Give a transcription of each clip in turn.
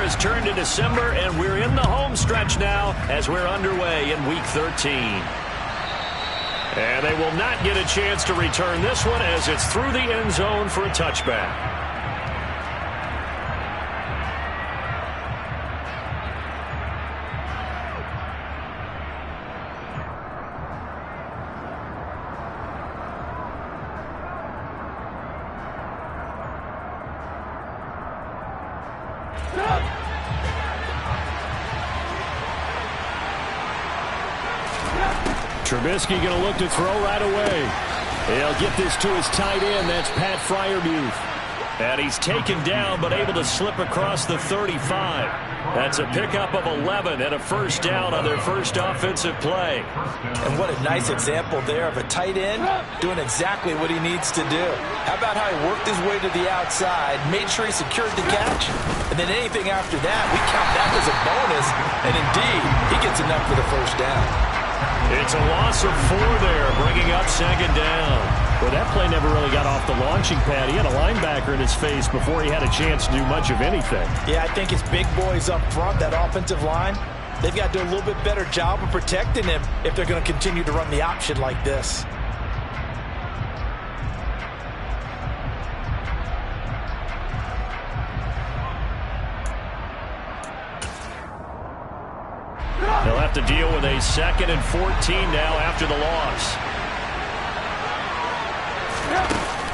has turned to December, and we're in the home stretch now as we're underway in Week 13. And they will not get a chance to return this one as it's through the end zone for a touchback. Trubisky going to look to throw right away. He'll get this to his tight end. That's Pat Freiermuth. And he's taken down but able to slip across the 35. That's a pickup of 11 and a first down on their first offensive play. And what a nice example there of a tight end doing exactly what he needs to do. How about how he worked his way to the outside, made sure he secured the catch, and then anything after that, we count that as a bonus, and indeed, he gets enough for the first down. It's a loss of 4 there, bringing up second down. Well, that play never really got off the launching pad. He had a linebacker in his face before he had a chance to do much of anything. Yeah, I think his big boys up front, that offensive line, they've got to do a little bit better job of protecting him if they're going to continue to run the option like this. They'll have to deal with a 2nd and 14 now after the loss.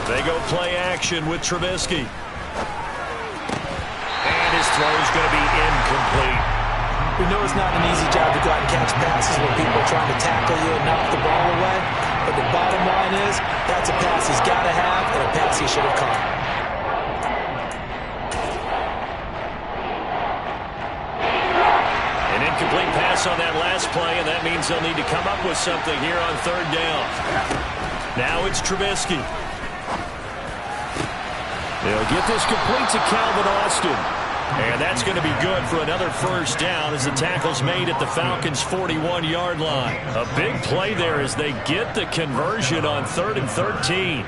They go play action with Trubisky. And his throw is going to be incomplete. We know it's not an easy job to go out and catch passes when people are trying to tackle you and knock the ball away. But the bottom line is, that's a pass he's got to have and a pass he should have caught. Complete pass on that last play, and that means they'll need to come up with something here on 3rd down. Now it's Trubisky. They'll get this complete to Calvin Austin. And that's going to be good for another first down as the tackle's made at the Falcons' 41-yard line. A big play there as they get the conversion on 3rd and 13.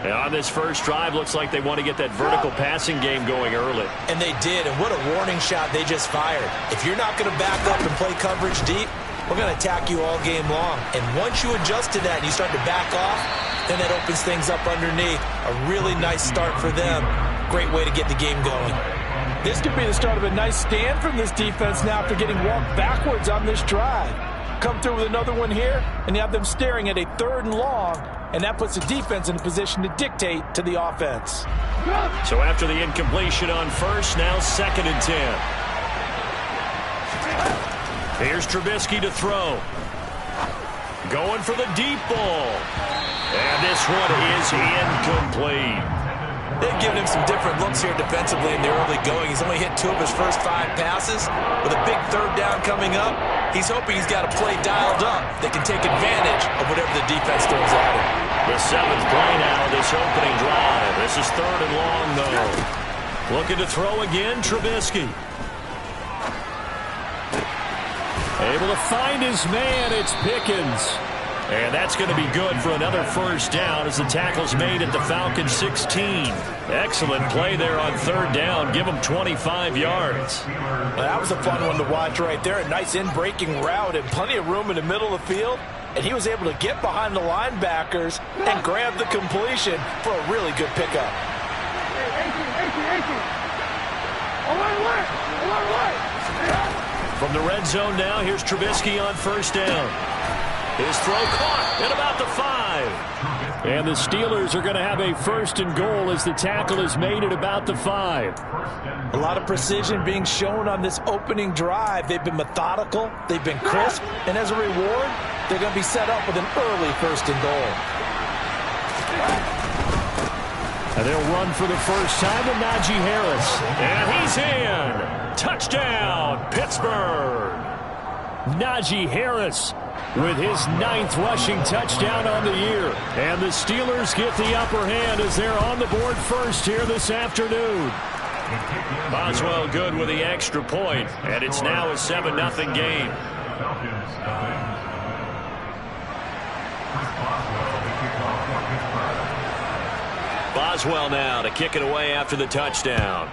And on this first drive, looks like they want to get that vertical passing game going early. And they did, and what a warning shot they just fired. If you're not going to back up and play coverage deep, we're going to attack you all game long. And once you adjust to that and you start to back off, then that opens things up underneath. A really nice start for them. Great way to get the game going. This could be the start of a nice stand from this defense now after getting walked backwards on this drive. Come through with another one here, and you have them staring at a 3rd and long, and that puts the defense in a position to dictate to the offense. So after the incompletion on first, now 2nd and 10. Here's Trubisky to throw. Going for the deep ball. And this one is incomplete. They've given him some different looks here defensively in the early going. He's only hit 2 of his first 5 passes. With a big 3rd down coming up, he's hoping he's got a play dialed up that can take advantage of whatever the defense throws at him. The 7th play now, this opening drive. This is 3rd and long, though. Looking to throw again, Trubisky. Able to find his man, it's Pickens. And that's going to be good for another first down as the tackle's made at the Falcons' 16. Excellent play there on 3rd down. Give them 25 yards. Well, that was a fun one to watch right there. A nice in-breaking route and plenty of room in the middle of the field. And he was able to get behind the linebackers and grab the completion for a really good pickup. From the red zone now, here's Trubisky on first down. His throw caught at about the 5. And the Steelers are going to have a 1st and goal as the tackle is made at about the 5. A lot of precision being shown on this opening drive. They've been methodical, they've been crisp, and as a reward, they're going to be set up with an early 1st and goal. And they'll run for the first time with Najee Harris. And he's in. Touchdown, Pittsburgh. Najee Harris with his 9th rushing touchdown on the year. And the Steelers get the upper hand as they're on the board first here this afternoon. Boswell good with the extra point, and it's now a 7-0 game. Boswell now to kick it away after the touchdown.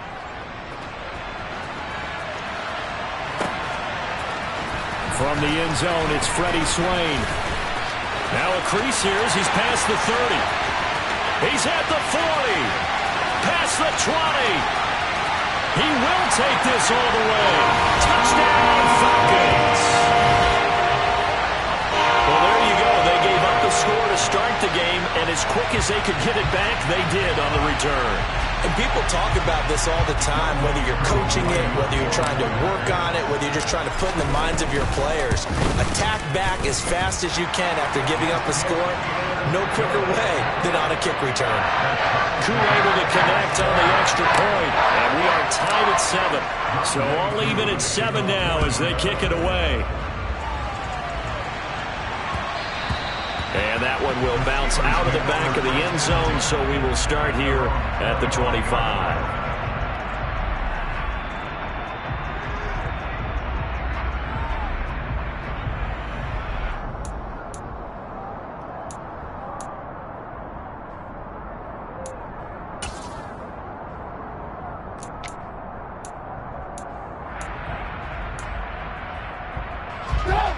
From the end zone, it's Freddie Swain. Now a crease here as he's past the 30. He's at the 40. Past the 20. He will take this all the way. Touchdown, Falcons. Well, there you go. They gave up the score to start the game, and as quick as they could get it back, they did on the return. And people talk about this all the time, whether you're coaching it, whether you're trying to work on it, whether you're just trying to put in the minds of your players. Attack back as fast as you can after giving up a score. No quicker way than on a kick return. Koo able to connect on the extra point, and we are tied at 7. So all even at 7 now as they kick it away. And that one will bounce out of the back of the end zone, so we will start here at the 25.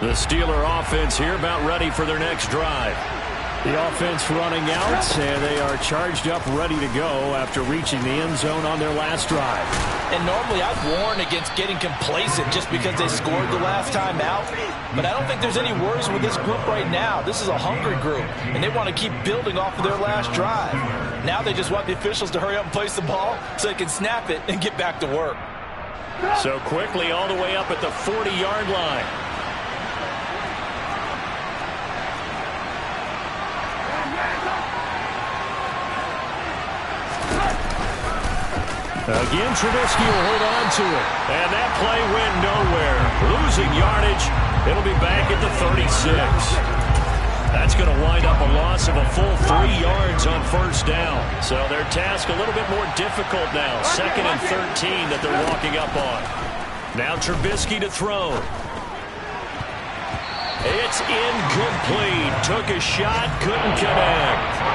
The Steeler offense here about ready for their next drive. The offense running out, and they are charged up, ready to go after reaching the end zone on their last drive. And normally I'd warn against getting complacent just because they scored the last time out. But I don't think there's any worries with this group right now. This is a hungry group, and they want to keep building off of their last drive. Now they just want the officials to hurry up and place the ball so they can snap it and get back to work. So quickly all the way up at the 40-yard line. Again, Trubisky will hold on to it. And that play went nowhere. Losing yardage. It'll be back at the 36. That's going to wind up a loss of a full 3 yards on first down. So their task a little bit more difficult now. 2nd and 13 that they're walking up on. Now Trubisky to throw. It's incomplete. Took a shot, couldn't connect.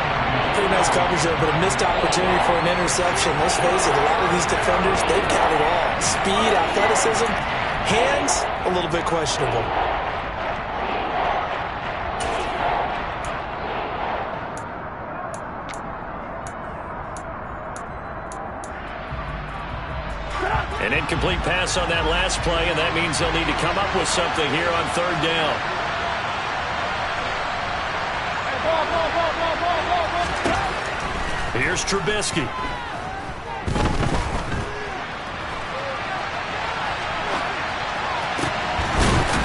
Pretty nice coverage there, but a missed opportunity for an interception. Let's face it, a lot of these defenders, they've got it all. Speed, athleticism, hands, a little bit questionable. An incomplete pass on that last play, and that means they'll need to come up with something here on 3rd down. Here's Trubisky.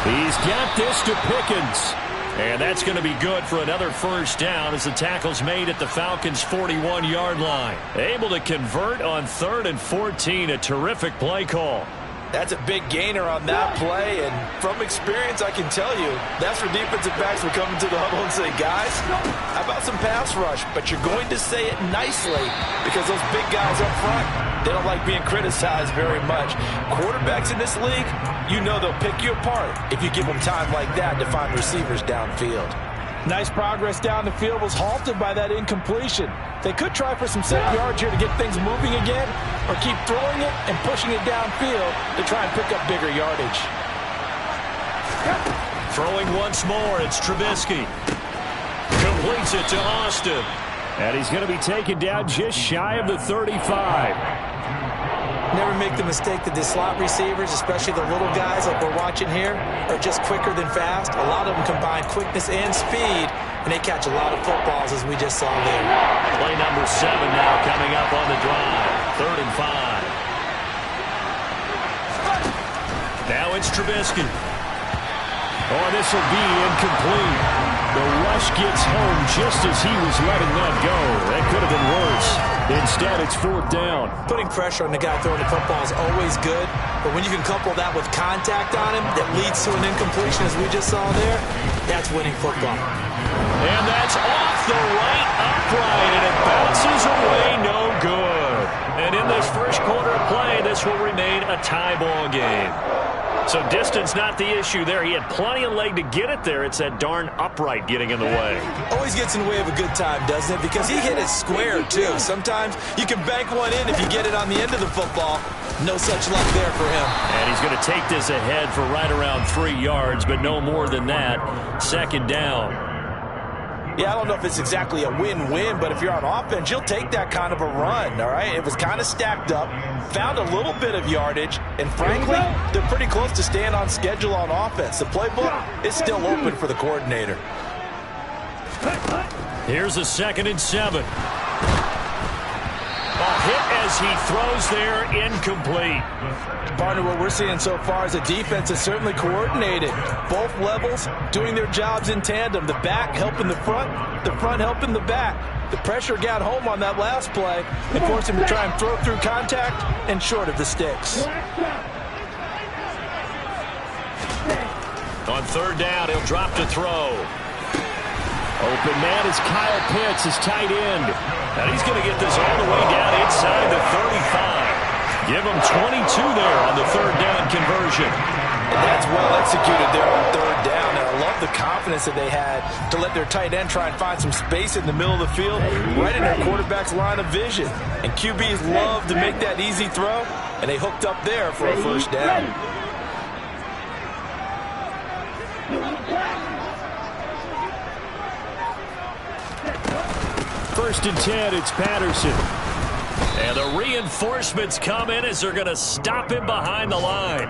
He's got this to Pickens. And that's going to be good for another first down as the tackle's made at the Falcons' 41-yard line. Able to convert on 3rd and 14. A terrific play call. That's a big gainer on that play, and from experience, I can tell you, that's where defensive backs will come into the huddle and say, guys, how about some pass rush? But you're going to say it nicely because those big guys up front, they don't like being criticized very much. Quarterbacks in this league, you know they'll pick you apart if you give them time like that to find receivers downfield. Nice progress down the field was halted by that incompletion. They could try for some 7 yards here to get things moving again, or keep throwing it and pushing it downfield to try and pick up bigger yardage. Throwing once more, it's Trubisky. Completes it to Austin. And he's going to be taken down just shy of the 35. Never make the mistake that the slot receivers, especially the little guys like we're watching here, are just quicker than fast. A lot of them combine quickness and speed, and they catch a lot of footballs, as we just saw there. Play number 7 now coming up on the drive. 3rd and 5. Now it's Trubisky. Oh, this will be incomplete. The rush gets home just as he was letting that go. That could have been worse. Instead, it's 4th down. Putting pressure on the guy throwing the football is always good, but when you can couple that with contact on him that leads to an incompletion, as we just saw there, that's winning football. And that's off the right upright, and it bounces away no good. And in this first quarter of play, this will remain a tie ball game. So distance not the issue there. He had plenty of leg to get it there. It's that darn upright getting in the way. Always gets in the way of a good time, doesn't it? Because he hit it square, too. Sometimes you can bank one in if you get it on the end of the football. No such luck there for him. And he's going to take this ahead for right around 3 yards, but no more than that. Second down. Yeah, I don't know if it's exactly a win-win, but if you're on offense, you'll take that kind of a run, all right? It was kind of stacked up, found a little bit of yardage, and frankly, they're pretty close to staying on schedule on offense. The playbook is still open for the coordinator. Here's a 2nd and 7. A hit as he throws there, incomplete. Partner, what we're seeing so far is a defense that's certainly coordinated. Both levels doing their jobs in tandem. The back helping the front helping the back. The pressure got home on that last play and forced him to try and throw through contact and short of the sticks. On 3rd down, he'll drop to throw. Open man is Kyle Pitts, his tight end. And he's going to get this all the way down inside the 35. Give him 22 there on the 3rd down conversion. And that's well executed there on 3rd down. And I love the confidence that they had to let their tight end try and find some space in the middle of the field, right in their quarterback's line of vision. And QBs love to make that easy throw, and they hooked up there for a 1st down. First and 10, it's Patterson. And the reinforcements come in as they're going to stop him behind the line.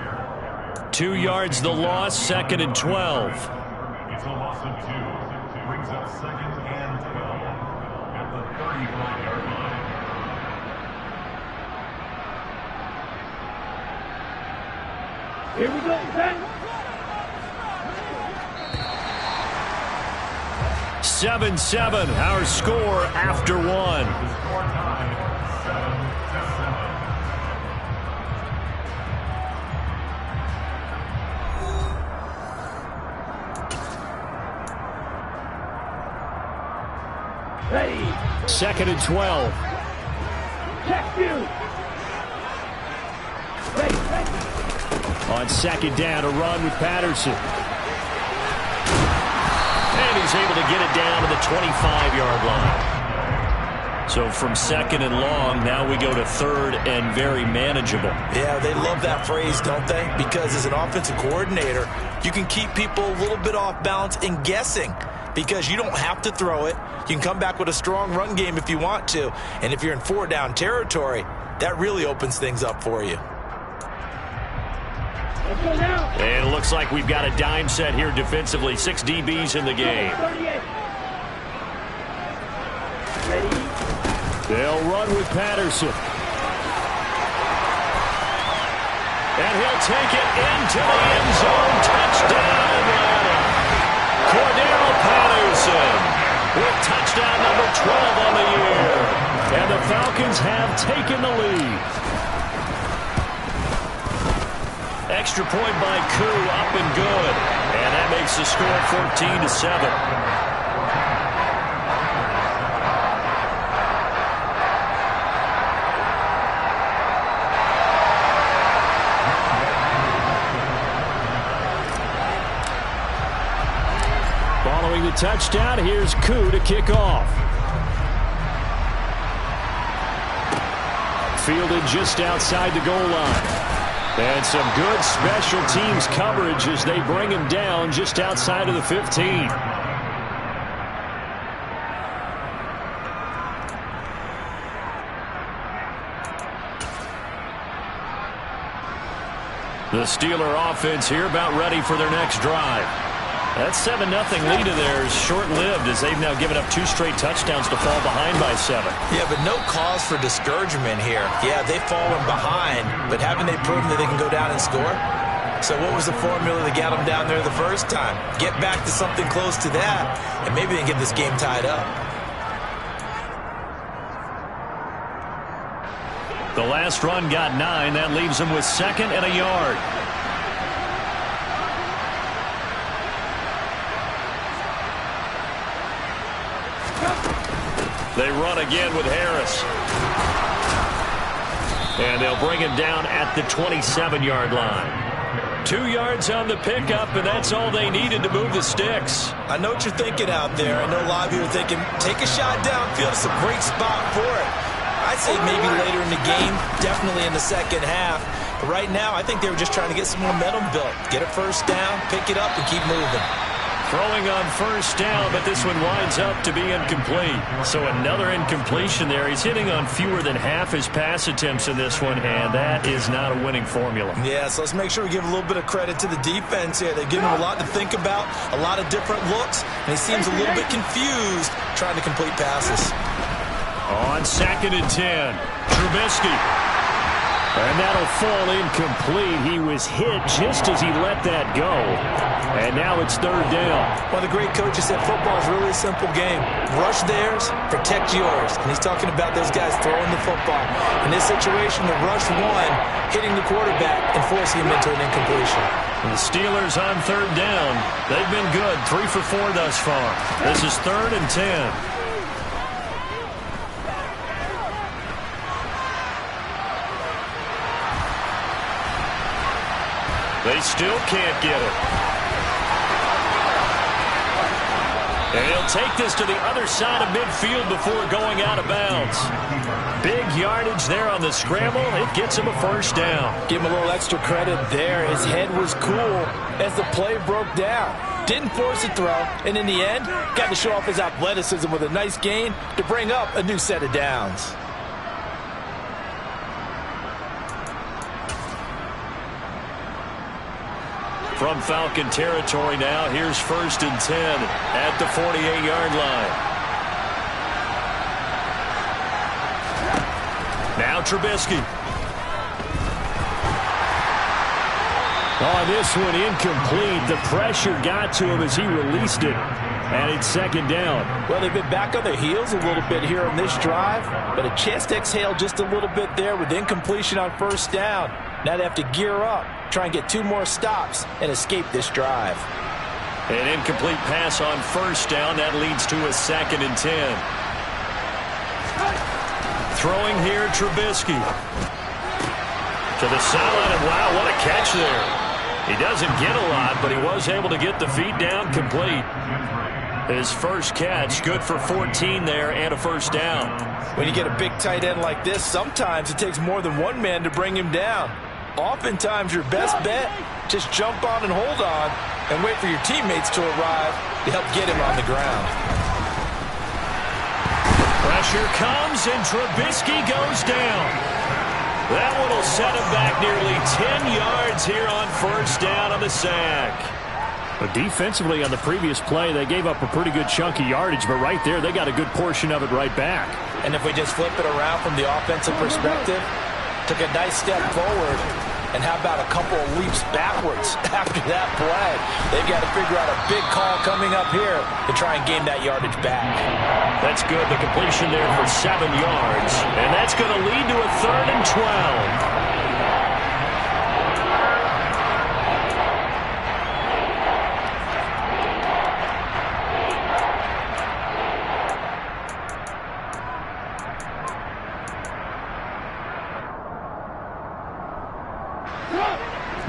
2 yards the loss, 2nd and 12. It's a loss of 2. Brings up 2nd and 12 at the 35-yard line. Here we go, Ben. 7-7, our score after 1. Score time, 7-7. Ready. 2nd and 12. Check you. Ready. On 2nd down, a run with Patterson. And he's able to get it down to the 25-yard line. So from 2nd and long, now we go to 3rd and very manageable. Yeah, they love that phrase, don't they? Because as an offensive coordinator, you can keep people a little bit off balance and guessing because you don't have to throw it. You can come back with a strong run game if you want to. And if you're in 4-down territory, that really opens things up for you. And it looks like we've got a dime set here defensively. 6 DBs in the game. They'll run with Patterson. And he'll take it into the end zone. Touchdown, Atlanta. Cordell Patterson with touchdown number 12 on the year. And the Falcons have taken the lead. Extra point by Koo, up and good. And that makes the score 14-7. Following the touchdown, here's Koo to kick off. Fielded just outside the goal line. And some good special teams coverage as they bring him down just outside of the 15. The Steeler offense here about ready for their next drive. That 7-0 lead of theirs short-lived as they've now given up 2 straight touchdowns to fall behind by 7. Yeah, but no cause for discouragement here. Yeah, they've fallen behind, but haven't they proven that they can go down and score? So what was the formula that got them down there the first time? Get back to something close to that, and maybe they can get this game tied up. The last run got 9. That leaves them with 2nd and a yard. They run again with Harris. And they'll bring him down at the 27-yard line. 2 yards on the pickup, and that's all they needed to move the sticks. I know what you're thinking out there. I know a lot of you are thinking, take a shot downfield. It's a great spot for it. I'd say maybe later in the game, definitely in the second half. But right now, I think they were just trying to get some momentum built. Get a first down, pick it up, and keep moving. Throwing on first down, but this one winds up to be incomplete. So another incompletion there. He's hitting on fewer than half his pass attempts in this one, and that is not a winning formula. Yeah, so let's make sure we give a little bit of credit to the defense here. They've given him a lot to think about, a lot of different looks, and he seems a little bit confused trying to complete passes. On 2nd and 10, Trubisky. And that'll fall incomplete. He was hit just as he let that go. And now it's 3rd down. One of the great coaches said football is really a simple game. Rush theirs, protect yours. And he's talking about those guys throwing the football. In this situation, the rush one, hitting the quarterback and forcing him into an incompletion. And the Steelers on 3rd down. They've been good, 3 for 4 thus far. This is 3rd and 10. They still can't get it. And he'll take this to the other side of midfield before going out of bounds. Big yardage there on the scramble. It gets him a first down. Give him a little extra credit there. His head was cool as the play broke down. Didn't force a throw, and in the end, got to show off his athleticism with a nice gain to bring up a new set of downs. From Falcon territory now, here's 1st and 10 at the 48-yard line. Now Trubisky. Oh, this one incomplete. The pressure got to him as he released it. And it's 2nd down. Well, they've been back on their heels a little bit here on this drive, but a chance to exhale just a little bit there with incompletion on 1st down. Now they have to gear up, try and get 2 more stops, and escape this drive. An incomplete pass on 1st down. That leads to a 2nd and 10. Throwing here, Trubisky. To the sideline, and wow, what a catch there. He doesn't get a lot, but he was able to get the feet down complete. His first catch, good for 14 there and a first down. When you get a big tight end like this, sometimes it takes more than one man to bring him down. Oftentimes, your best bet, just jump on and hold on and wait for your teammates to arrive to help get him on the ground. Pressure comes, and Trubisky goes down. That one will set him back nearly 10 yards here on 1st down on the sack. But defensively on the previous play, they gave up a pretty good chunk of yardage, but right there, they got a good portion of it right back. And if we just flip it around from the offensive perspective, took a nice step forward, and how about a couple of leaps backwards after that play? They've got to figure out a big call coming up here to try and gain that yardage back. That's good. The completion there for 7 yards. And that's going to lead to a 3rd and 12.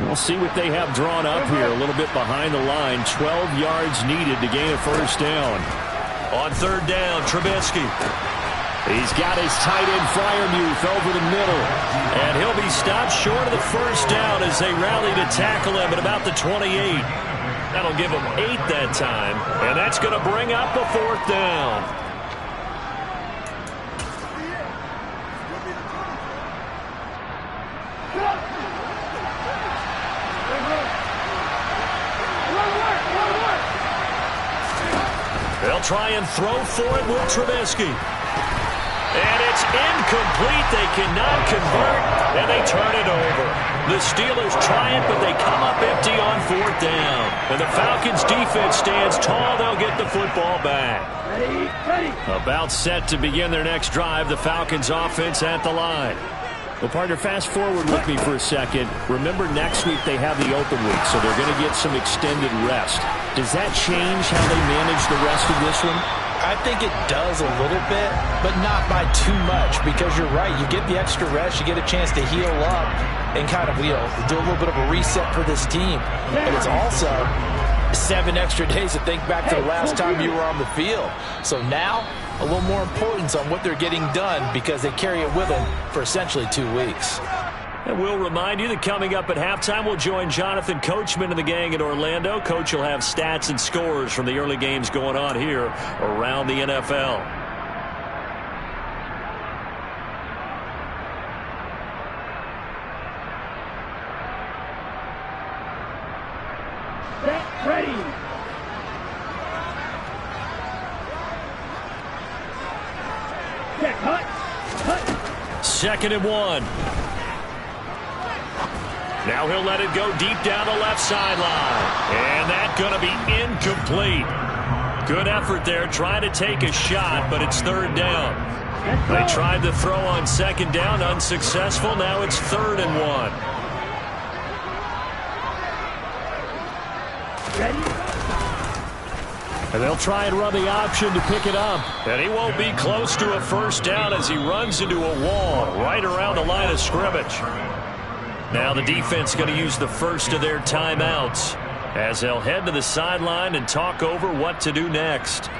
We'll see what they have drawn up here. A little bit behind the line. 12 yards needed to gain a first down. On 3rd down, Trubisky. He's got his tight end Freiermuth over the middle. And he'll be stopped short of the first down as they rally to tackle him at about the 28. That'll give him 8 that time. And that's going to bring up a 4th down. They'll try and throw for it with Trubisky. And it's incomplete. They cannot convert, and they turn it over. The Steelers try it, but they come up empty on 4th down. And the Falcons' defense stands tall. They'll get the football back. About set to begin their next drive. The Falcons' offense at the line. Well, partner, fast forward with me for a second. Remember, next week they have the open week, so they're going to get some extended rest. Does that change how they manage the rest of this one? I think it does a little bit, but not by too much, because you're right. You get the extra rest, you get a chance to heal up and kind of, do a little bit of a reset for this team. But it's also 7 extra days to think back to the last time you were on the field. So now, a little more importance on what they're getting done, because they carry it with them for essentially 2 weeks. And we'll remind you that coming up at halftime, we'll join Jonathan Coachman and the gang in Orlando. Coach will have stats and scores from the early games going on here around the NFL. Set, ready. Check, hut. 2nd and 1. Now he'll let it go deep down the left sideline. And that's going to be incomplete. Good effort there, trying to take a shot, but it's 3rd down. They tried to throw on 2nd down, unsuccessful. Now it's 3rd and 1. And they'll try and run the option to pick it up. And he won't be close to a 1st down as he runs into a wall right around the line of scrimmage. Now the defense going to use the first of their timeouts as they'll head to the sideline and talk over what to do next.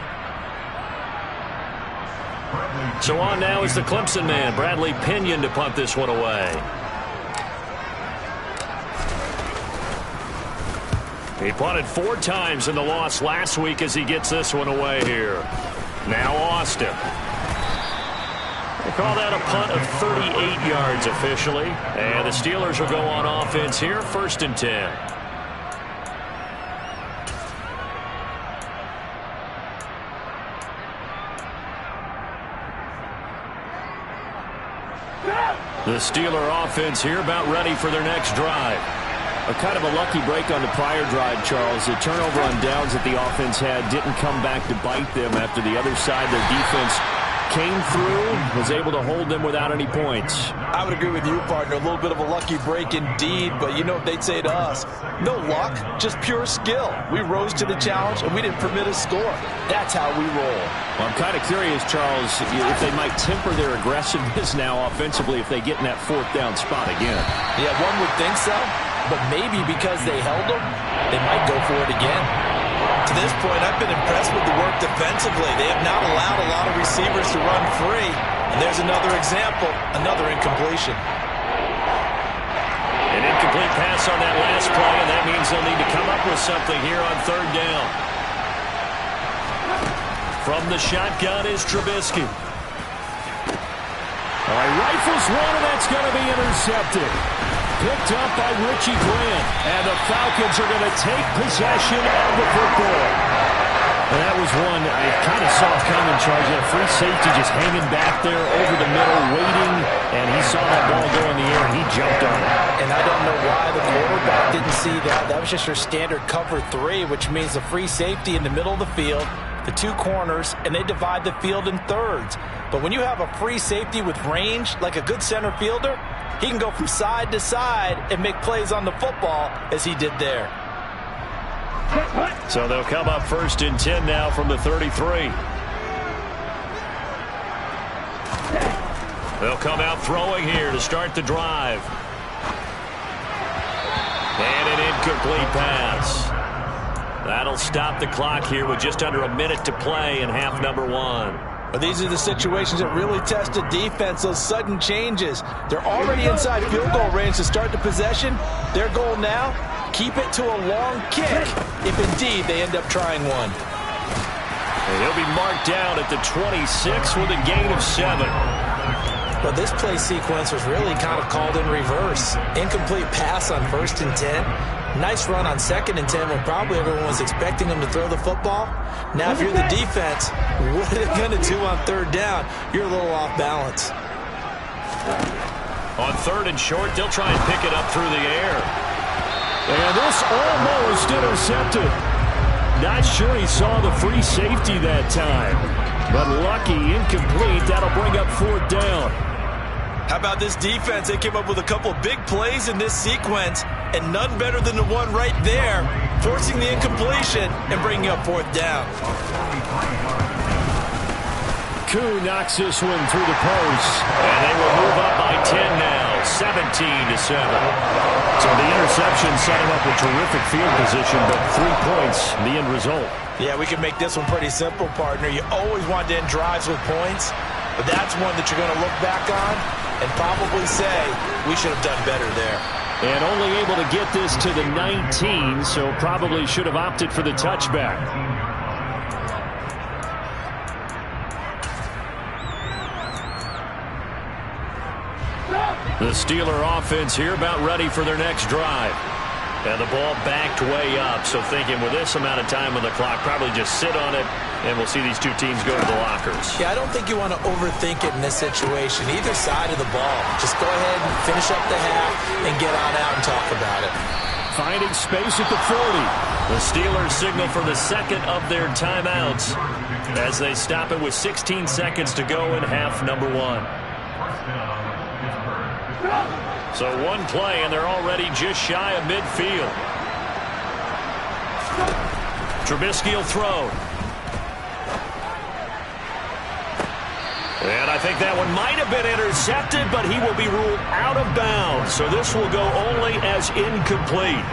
So on now is the Clemson man, Bradley Pinion, to punt this one away. He punted 4 times in the loss last week as he gets this one away here. Now Austin. They call that a punt of 38 yards officially. And the Steelers will go on offense here, 1st and 10. The Steeler offense here about ready for their next drive. A kind of a lucky break on the prior drive, Charles. The turnover on downs that the offense had didn't come back to bite them after the other side. Their defense came through, was able to hold them without any points. I would agree with you, partner. A little bit of a lucky break indeed, but you know what they'd say to us? No luck, just pure skill. We rose to the challenge, and we didn't permit a score. That's how we roll. Well, I'm kind of curious, Charles, if they might temper their aggressiveness now offensively if they get in that 4th down spot again. Yeah, one would think so, but maybe because they held them, they might go for it again. To this point, I've been impressed with the work defensively. They have not allowed a lot of receivers to run free. And there's another example, another incompletion. An incomplete pass on that last play, and that means they'll need to come up with something here on 3rd down. From the shotgun is Trubisky. All right, rifles one, and that's going to be intercepted. Picked up by Richie Grant. And the Falcons are going to take possession of the football. And that was one I kind of saw coming, Charles. A free safety just hanging back there over the middle, waiting. And he saw that ball go in the air, and he jumped on it. And I don't know why the quarterback didn't see that. That was just your standard cover 3, which means a free safety in the middle of the field, the 2 corners, and they divide the field in thirds. But when you have a free safety with range, like a good center fielder, he can go from side to side and make plays on the football as he did there. So they'll come up 1st and 10 now from the 33. They'll come out throwing here to start the drive. And an incomplete pass. That'll stop the clock here with just under a minute to play in half number 1. But these are the situations that really test a defense, those sudden changes. They're already inside field goal range to start the possession. Their goal now, keep it to a long kick, if indeed they end up trying one. And he'll be marked down at the 26 with a gain of 7. Well, this play sequence was really kind of called in reverse. Incomplete pass on 1st and 10. Nice run on 2nd and 10 when probably everyone was expecting them to throw the football. Now, if you're the defense, what are they going to do on 3rd down? You're a little off balance. On 3rd and short, they'll try and pick it up through the air. And this almost intercepted. Not sure he saw the free safety that time. But lucky, incomplete. That'll bring up 4th down. How about this defense? They came up with a couple of big plays in this sequence, and none better than the one right there, forcing the incompletion and bringing up 4th down. 2 knocks this one through the post. And they will move up by 10 now, 17-7. So the interception set him up with terrific field position, but 3 points, the end result. Yeah, we can make this one pretty simple, partner. You always want to end drives with points, but that's one that you're going to look back on and probably say, we should have done better there. And only able to get this to the 19, so probably should have opted for the touchback. The Steeler offense here about ready for their next drive. And the ball backed way up, so thinking with this amount of time on the clock, probably just sit on it, and we'll see these two teams go to the lockers. Yeah, I don't think you want to overthink it in this situation. Either side of the ball. Just go ahead and finish up the half and get on out and talk about it. Finding space at the 40. The Steelers signal for the second of their timeouts as they stop it with 16 seconds to go in half number 1. So one play, and they're already just shy of midfield. Trubisky will throw. And I think that one might have been intercepted, but he will be ruled out of bounds. So this will go only as incomplete.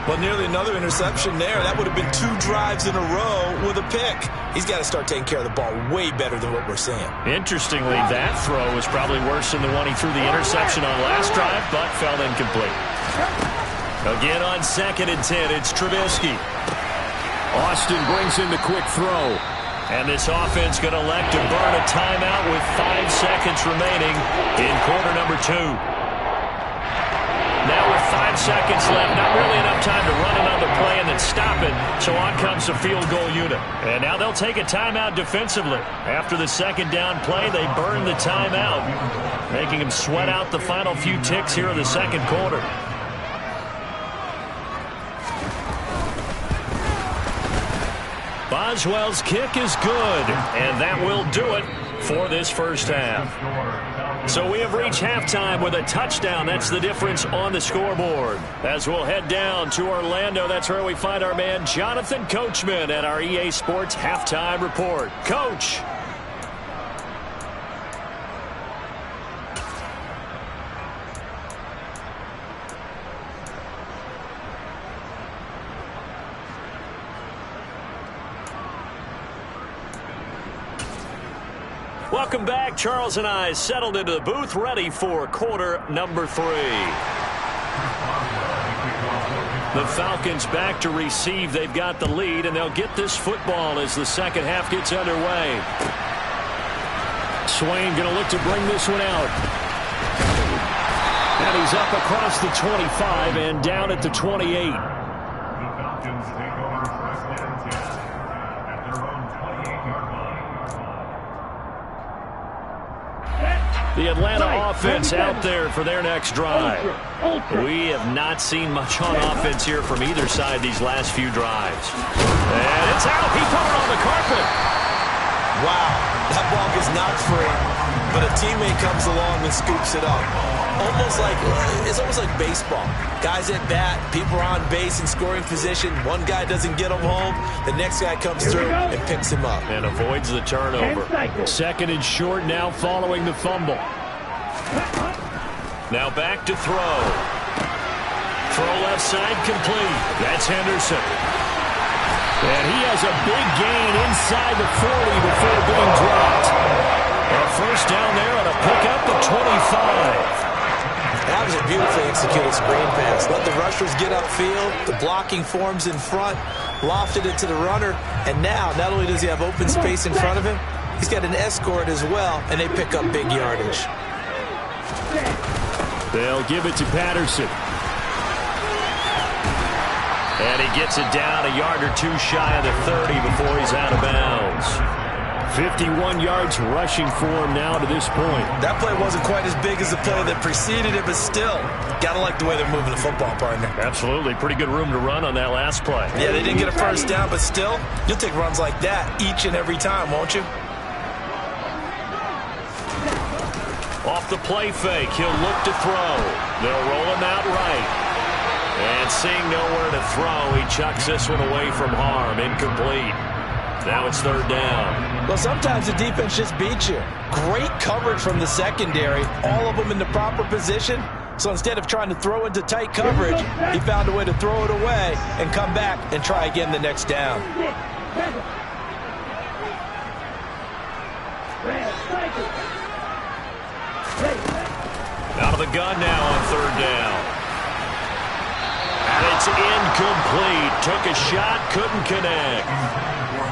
Well, nearly another interception there. That would have been 2 drives in a row with a pick. He's got to start taking care of the ball way better than what we're seeing. Interestingly, that throw was probably worse than the one he threw the interception on last drive, but fell incomplete. Again on 2nd and 10, it's Trubisky. Austin brings in the quick throw. And this offense going to elect to burn a timeout with 5 seconds remaining in quarter number 2. Now with 5 seconds left, not really enough time to run another play and then stop it. So on comes the field goal unit. And now they'll take a timeout defensively. After the second down play, they burn the timeout, making them sweat out the final few ticks here in the second quarter. Boswell's kick is good, and that will do it for this first half. So we have reached halftime with a touchdown. That's the difference on the scoreboard. As we'll head down to Orlando, that's where we find our man Jonathan Coachman at our EA Sports Halftime Report. Coach. Welcome back. Charles and I settled into the booth, ready for quarter number 3. The Falcons back to receive. They've got the lead, and they'll get this football as the second half gets underway. Swain going to look to bring this one out. And he's up across the 25 and down at the 28. The Falcons take over 1st and 10 at their own 28-yard line. The Atlanta offense out there for their next drive. We have not seen much on offense here from either side these last few drives. And it's out. He put it on the carpet. Wow, that ball gets knocked free, but a teammate comes along and scoops it up. It's almost like baseball. Guys at bat, people are on base in scoring position. One guy doesn't get him home. The next guy comes through and picks him up. And avoids the turnover. Second and short now following the fumble. Now back to throw. Throw left side complete. That's Henderson. And he has a big gain inside the 40 before being dropped. A first down there on a pickup of 25. That was a beautifully executed screen pass. Let the rushers get upfield. The blocking forms in front. Lofted it to the runner. And now, not only does he have open space in front of him, he's got an escort as well, and they pick up big yardage. They'll give it to Patterson. And he gets it down a yard or two shy of the 30 before he's out of bounds. 51 yards rushing for him now to this point. That play wasn't quite as big as the play that preceded it, but still, gotta like the way they're moving the football, partner. Absolutely. Pretty good room to run on that last play. Yeah, they didn't get a first down, but still, you'll take runs like that each and every time, won't you? Off the play fake, he'll look to throw. They'll roll him out right. And seeing nowhere to throw, he chucks this one away from harm. Incomplete. Now it's third down. Well, sometimes the defense just beats you. Great coverage from the secondary, all of them in the proper position. So instead of trying to throw into tight coverage, he found a way to throw it away and come back and try again the next down. Out of the gun now on third down. And it's incomplete. Took a shot, couldn't connect.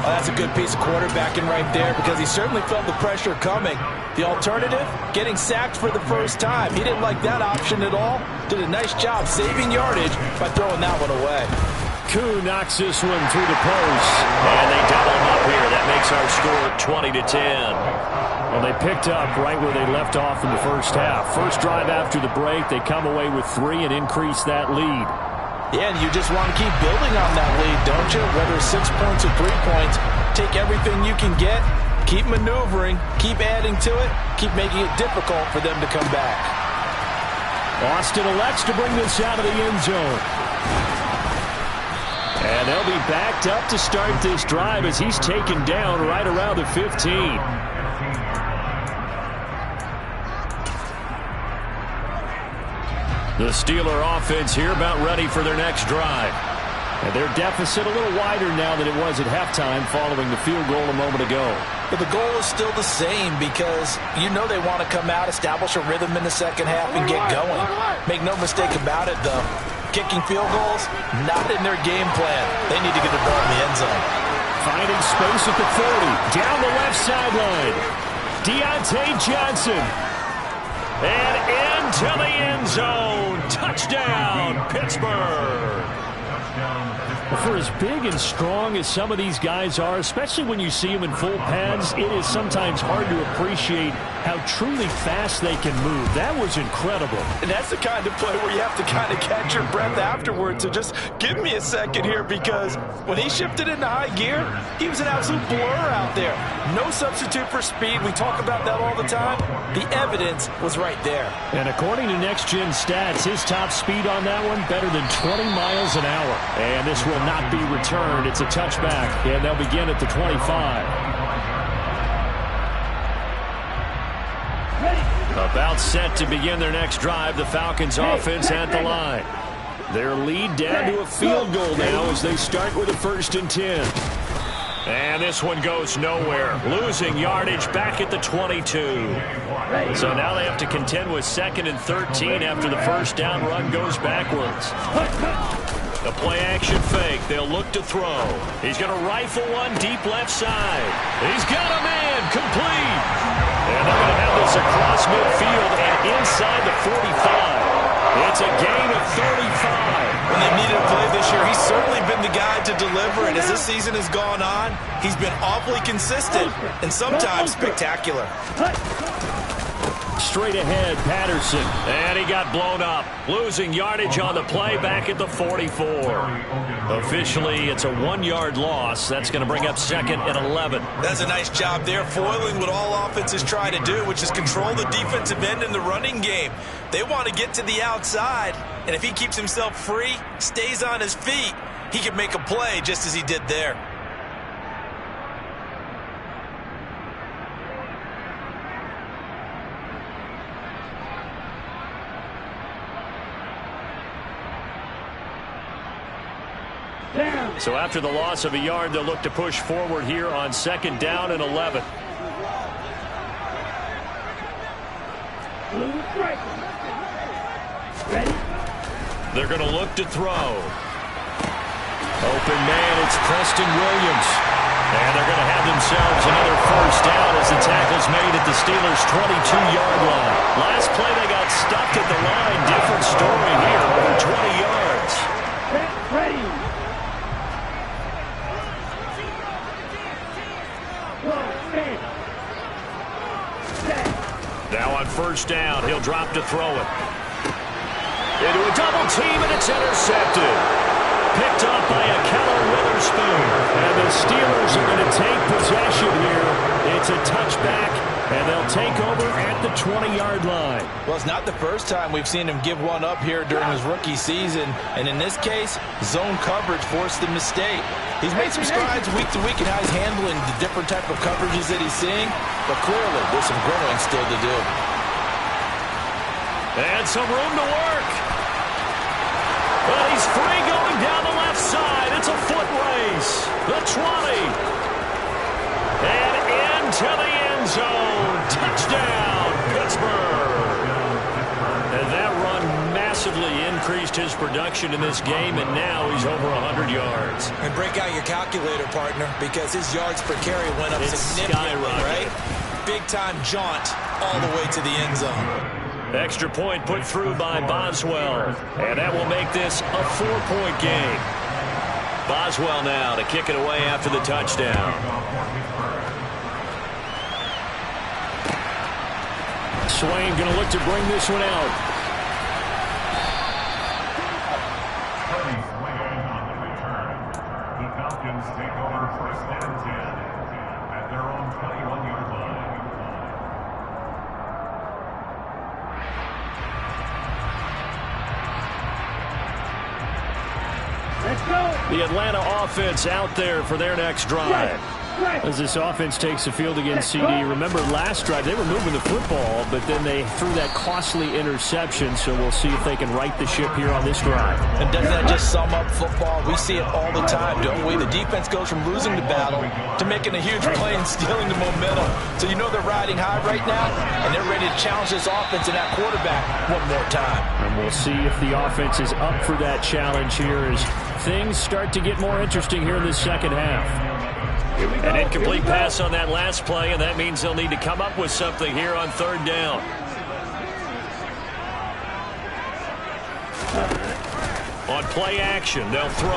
Well, that's a good piece of quarterbacking right there because he certainly felt the pressure coming. The alternative, getting sacked for the first time. He didn't like that option at all. Did a nice job saving yardage by throwing that one away. Koo knocks this one through the post. And they double him up here. That makes our score 20-10. Well, they picked up right where they left off in the first half. First drive after the break, they come away with 3 and increase that lead. Yeah, and you just want to keep building on that lead, don't you? Whether it's 6 points or 3 points, take everything you can get, keep maneuvering, keep adding to it, keep making it difficult for them to come back. Austin elects to bring this out of the end zone. And they'll be backed up to start this drive as he's taken down right around the 15. The Steeler offense here about ready for their next drive. And their deficit a little wider now than it was at halftime following the field goal a moment ago. But the goal is still the same because you know they want to come out, establish a rhythm in the second half, and get going. Make no mistake about it, though. Kicking field goals, not in their game plan. They need to get the ball in the end zone. Finding space at the 30. Down the left sideline. Deontay Johnson. And into the end zone. Touchdown, Pittsburgh. For as big and strong as some of these guys are, especially when you see them in full pads, it is sometimes hard to appreciate how truly fast they can move. That was incredible. And that's the kind of play where you have to kind of catch your breath afterwards. So just give me a second here because when he shifted into high gear, he was an absolute blur out there. No substitute for speed. We talk about that all the time. The evidence was right there. And according to Next Gen Stats, his top speed on that one, better than 20 miles an hour. And this will not be returned. It's a touchback, and they'll begin at the 25. About set to begin their next drive, the Falcons offense at the line. Their lead down to a field goal now as they start with a 1st and 10. And this one goes nowhere. Losing yardage back at the 22. So now they have to contend with 2nd and 13 after the first down run goes backwards. The play-action fake. They'll look to throw. He's going to rifle one deep left side. He's got a man. Complete. And they're going to have this across midfield and inside the 45. It's a gain of 35. When they've needed a play this year, he's certainly been the guy to deliver. And as this season has gone on, he's been awfully consistent and sometimes spectacular. Straight ahead, Patterson. And he got blown up. Losing yardage on the play back at the 44. Officially, it's a 1-yard loss. That's going to bring up 2nd and 11. That's a nice job there, foiling what all offenses try to do, which is control the defensive end in the running game. They want to get to the outside, and if he keeps himself free, stays on his feet, he can make a play just as he did there. So after the loss of a yard, they'll look to push forward here on 2nd down and 11. They're going to look to throw. Open man, it's Preston Williams. And they're going to have themselves another first down as the tackle's made at the Steelers' 22-yard line. Last play, they got stuffed at the line. Different story here, over 20 yards. Ready. Now on 1st down, he'll drop to throw it. Into a double team, and it's intercepted. Picked up by a Keller Witherspoon. And the Steelers are going to take possession here It's a touchback, and they'll take over at the 20-yard line. Well, it's not the first time we've seen him give one up here during his rookie season. And in this case, zone coverage forced him to stay. He's made some strides week to week in how he's handling the different type of coverages that he's seeing. But clearly, there's some growing still to do. And some room to work. But he's free going down the left side. It's a foot race. The 20. And into the end zone. Touchdown, Pittsburgh. And that run massively increased his production in this game, and now he's over 100 yards. And break out your calculator, partner, because his yards per carry went up significantly, right? Big-time jaunt all the way to the end zone. Extra point put through by Boswell. And that will make this a 4-point game. Boswell now to kick it away after the touchdown. Swain going to look to bring this one out. Tony Swain on the return. The Falcons take over 1st and 10 at their own 21-yard line. Let's go. The Atlanta offense out there for their next drive. As this offense takes the field against CD. Remember last drive, they were moving the football, but then they threw that costly interception, so we'll see if they can right the ship here on this drive. And doesn't that just sum up football? We see it all the time, don't we? The defense goes from losing the battle to making a huge play and stealing the momentum. So you know they're riding high right now, and they're ready to challenge this offense and that quarterback one more time. And we'll see if the offense is up for that challenge here as things start to get more interesting here in the second half. An incomplete pass on that last play, and that means they'll need to come up with something here on 3rd down. On play action, they'll throw.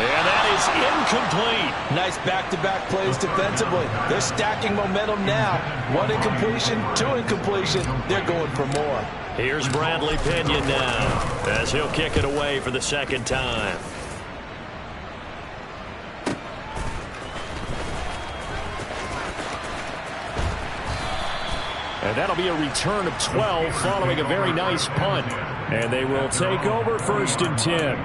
And that is incomplete. Nice back-to-back plays defensively. They're stacking momentum now. 1 incompletion, 2 incompletion. They're going for more. Here's Bradley Pinion now as he'll kick it away for the 2nd time. And that'll be a return of 12 following a very nice punt. And they will take over 1st and 10.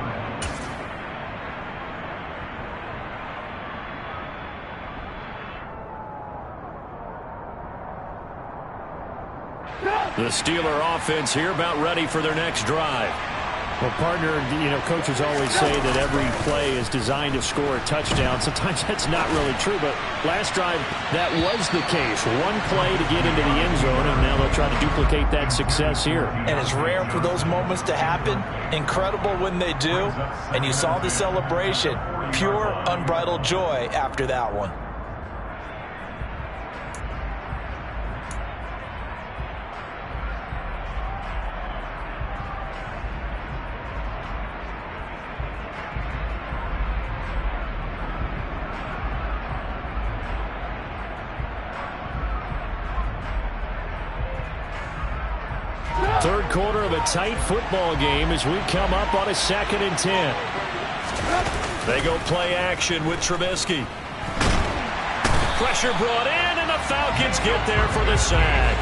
The Steeler offense here about ready for their next drive. Well, partner, you know, coaches always say that every play is designed to score a touchdown. Sometimes that's not really true, but last drive, that was the case. 1 play to get into the end zone, and now they'll try to duplicate that success here. And it's rare for those moments to happen. Incredible when they do. And you saw the celebration. Pure, unbridled joy after that one. Third quarter of a tight football game as we come up on a 2nd and 10. They go play action with Trubisky. Pressure brought in, and the Falcons get there for the sack.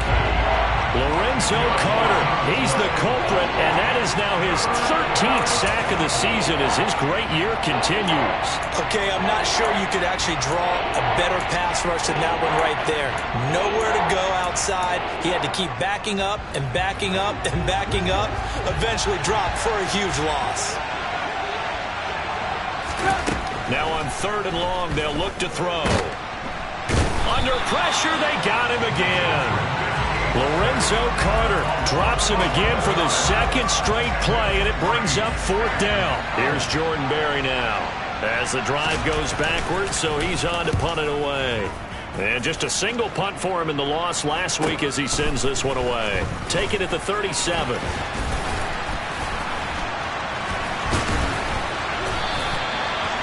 Lorenzo Carter, he's the culprit, and that is now his 13th sack of the season as his great year continues. Okay, I'm not sure you could actually draw a better pass rush than that one right there. Nowhere to go outside. He had to keep backing up and backing up and backing up. Eventually dropped for a huge loss. Now on 3rd and long, they'll look to throw. Under pressure, they got him again. Lorenzo Carter drops him again for the 2nd straight play, and it brings up 4th down. Here's Jordan Berry now as the drive goes backwards, so he's on to punt it away. And just a single punt for him in the loss last week as he sends this one away. Take it at the 37.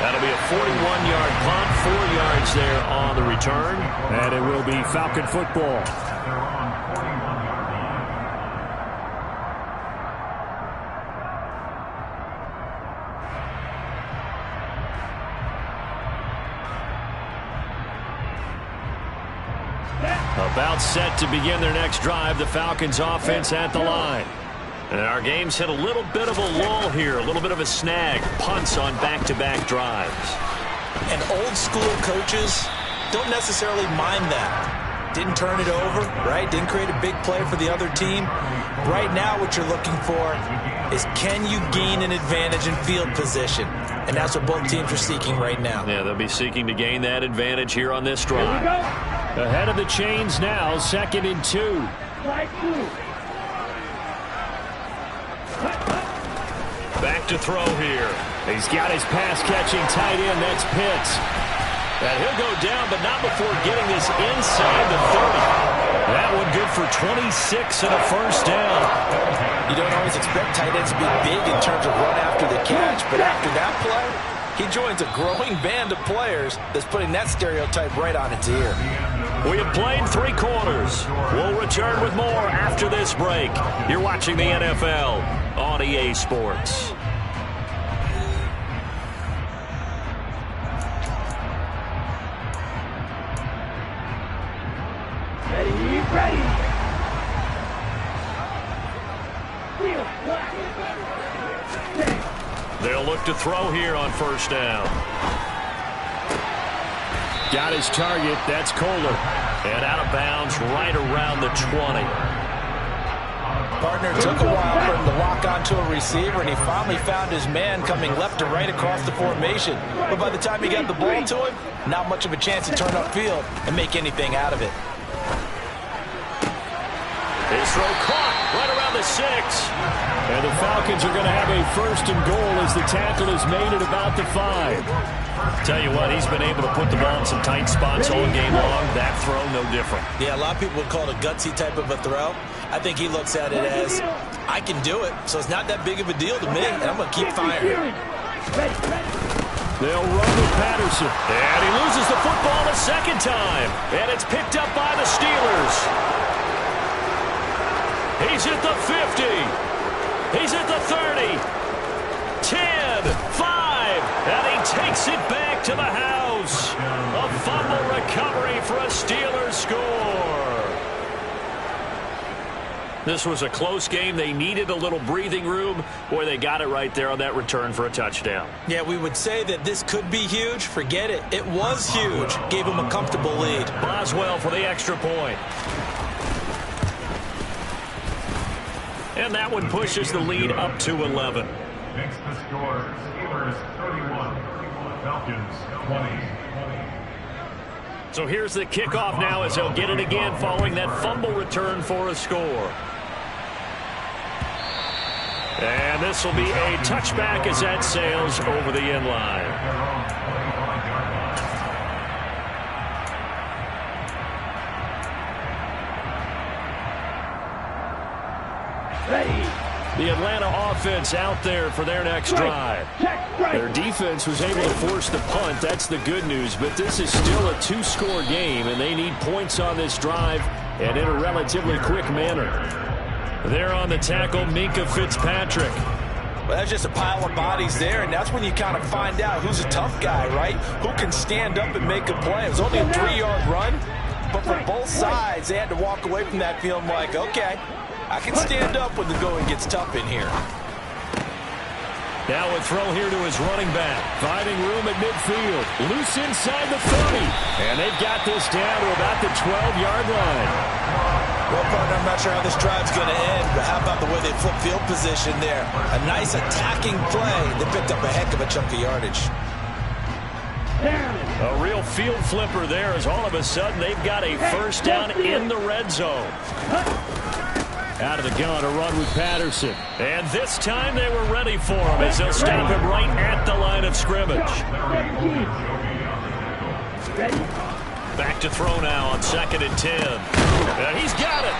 That'll be a 41-yard punt, 4 yards there on the return. And it will be Falcon football. They're on 41-yard line. About set to begin their next drive, the Falcons offense at the line. And our game's hit a little bit of a lull here, a little bit of a snag. Punts on back-to-back drives. And old school coaches don't necessarily mind that. Didn't turn it over, right? Didn't create a big play for the other team. Right now what you're looking for is, can you gain an advantage in field position? And that's what both teams are seeking right now. Yeah, they'll be seeking to gain that advantage here on this drive. Ahead of the chains now, 2nd and 2. Back to throw here. He's got his pass-catching tight end. That's Pitts. And he'll go down, but not before getting this inside the 30. That one good for 26 and a first down. You don't always expect tight ends to be big in terms of run after the catch, but after that play, he joins a growing band of players that's putting that stereotype right on its ear. We have played 3 quarters. We'll return with more after this break. You're watching the NFL on EA Sports. Ready. They'll look to throw here on first down. Got his target. That's Kohler. And out of bounds right around the 20. Partner took a while for him to lock onto a receiver, and he finally found his man coming left to right across the formation. But by the time he got the ball to him, not much of a chance to turn upfield and make anything out of it. His throw caught right around the 6. And the Falcons are going to have a 1st and goal as the tackle is made at about the 5. Tell you what, he's been able to put the ball in some tight spots all game long. That throw, no different. Yeah, a lot of people would call it a gutsy type of a throw. I think he looks at it as, I can do it, so it's not that big of a deal to me, and I'm going to keep firing. They'll run with Patterson. And he loses the football a second time. And it's picked up by the Steelers. He's at the 50. He's at the 30. 10, 5. And he takes it back to the house. A fumble recovery for a Steelers score. This was a close game. They needed a little breathing room. Boy, they got it right there on that return for a touchdown. Yeah, we would say that this could be huge. Forget it. It was huge. Gave him a comfortable lead. Boswell for the extra point. And that one pushes the lead up to 11. Makes the score Steelers 31, Falcons 20. So here's the kickoff now as he'll get it again following that fumble return for a score. And this will be a touchback as that sails over the end line. The Atlanta offense out there for their next drive. Their defense was able to force the punt. That's the good news. But this is still a 2-score game, and they need points on this drive and in a relatively quick manner. There on the tackle, Minkah Fitzpatrick. Well, that's just a pile of bodies there, and that's when you kind of find out who's a tough guy, right? Who can stand up and make a play. It was only a 3-yard run, but for both sides, they had to walk away from that feeling like, okay, I can stand up when the going gets tough in here. Now a throw here to his running back. Finding room at midfield. Loose inside the 30. And they've got this down to about the 12-yard line. Well, partner, I'm not sure how this drive's going to end, but how about the way they flip field position there? A nice attacking play. They picked up a heck of a chunk of yardage. A real field flipper there as all of a sudden they've got a first down in the red zone. Out of the gun, a run with Patterson. And this time they were ready for him as they'll stop him right at the line of scrimmage. Back to throw now on 2nd and 10. And he's got it.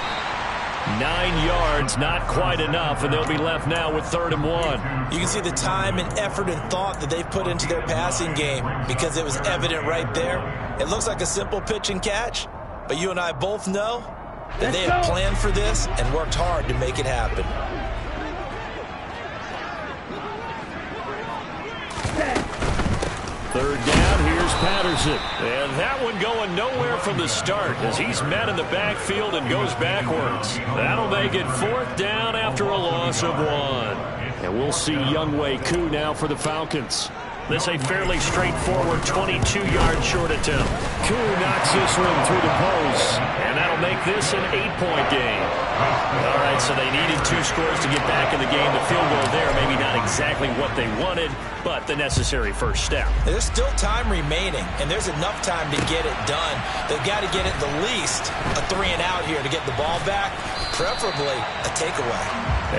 9 yards, not quite enough, and they'll be left now with 3rd and 1. You can see the time and effort and thought that they've put into their passing game because it was evident right there. It looks like a simple pitch and catch, but you and I both know that they have planned for this and worked hard to make it happen. Third down, here's Patterson. And that one going nowhere from the start as he's met in the backfield and goes backwards. That'll make it 4th down after a loss of 1. And we'll see Younghoe Koo now for the Falcons. This a fairly straightforward 22-yard short attempt. Koo knocks this one through the post. And that'll make this an 8-point game. All right, so they needed 2 scores to get back in the game. The field goal there, maybe not exactly what they wanted, but the necessary first step. There's still time remaining, and there's enough time to get it done. They've got to get it the least a 3-and-out here to get the ball back, preferably a takeaway.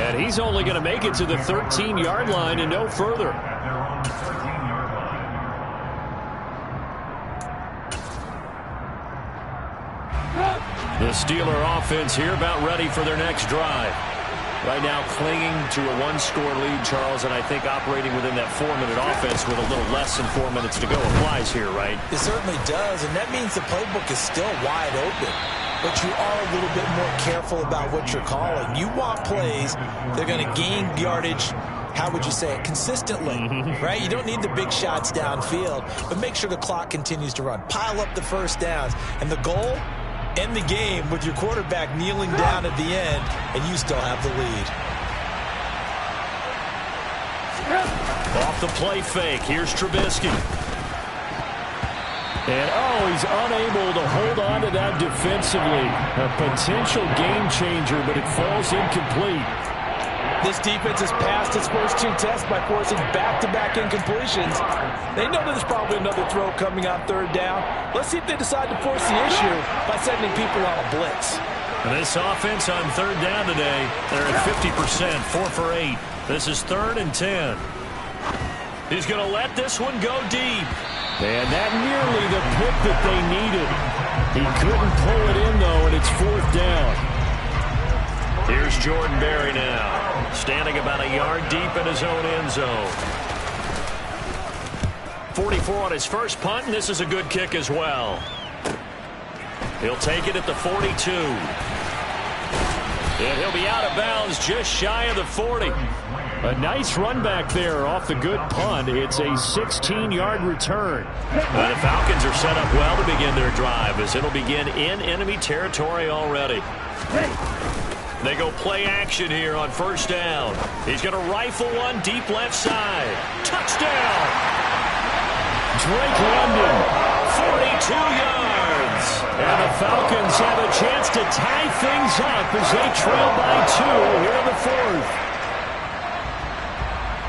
And he's only going to make it to the 13-yard line and no further. The Steeler offense here about ready for their next drive. Right now clinging to a 1-score lead, Charles, and I think operating within that 4-minute offense with a little less than 4 minutes to go applies here, right? It certainly does, and that means the playbook is still wide open. But you are a little bit more careful about what you're calling. You want plays they're going to gain yardage, how would you say it, consistently, right? You don't need the big shots downfield, but make sure the clock continues to run. Pile up the first downs, and the goal, end the game with your quarterback kneeling down at the end, and you still have the lead. Off the play fake, here's Trubisky. And, he's unable to hold on to that defensively. A potential game changer, but it falls incomplete. This defense has passed its first 2 tests by forcing back-to-back incompletions. They know that there's probably another throw coming on 3rd down. Let's see if they decide to force the issue by sending people on a blitz. This offense on 3rd down today, they're at 50%, 4 for 8. This is 3rd and 10. He's going to let this one go deep. And that nearly the pick that they needed. He couldn't pull it in, though, and it's 4th down. Here's Jordan Berry now, standing about a yard deep in his own end zone. 44 on his first punt, and this is a good kick as well. He'll take it at the 42. And he'll be out of bounds just shy of the 40. A nice run back there off the good punt. It's a 16-yard return. The Falcons are set up well to begin their drive as it'll begin in enemy territory already. They go play action here on 1st down. He's going to rifle one deep left side. Touchdown! Drake London. 42 yards. And the Falcons have a chance to tie things up as they trail by 2 here in the 4th.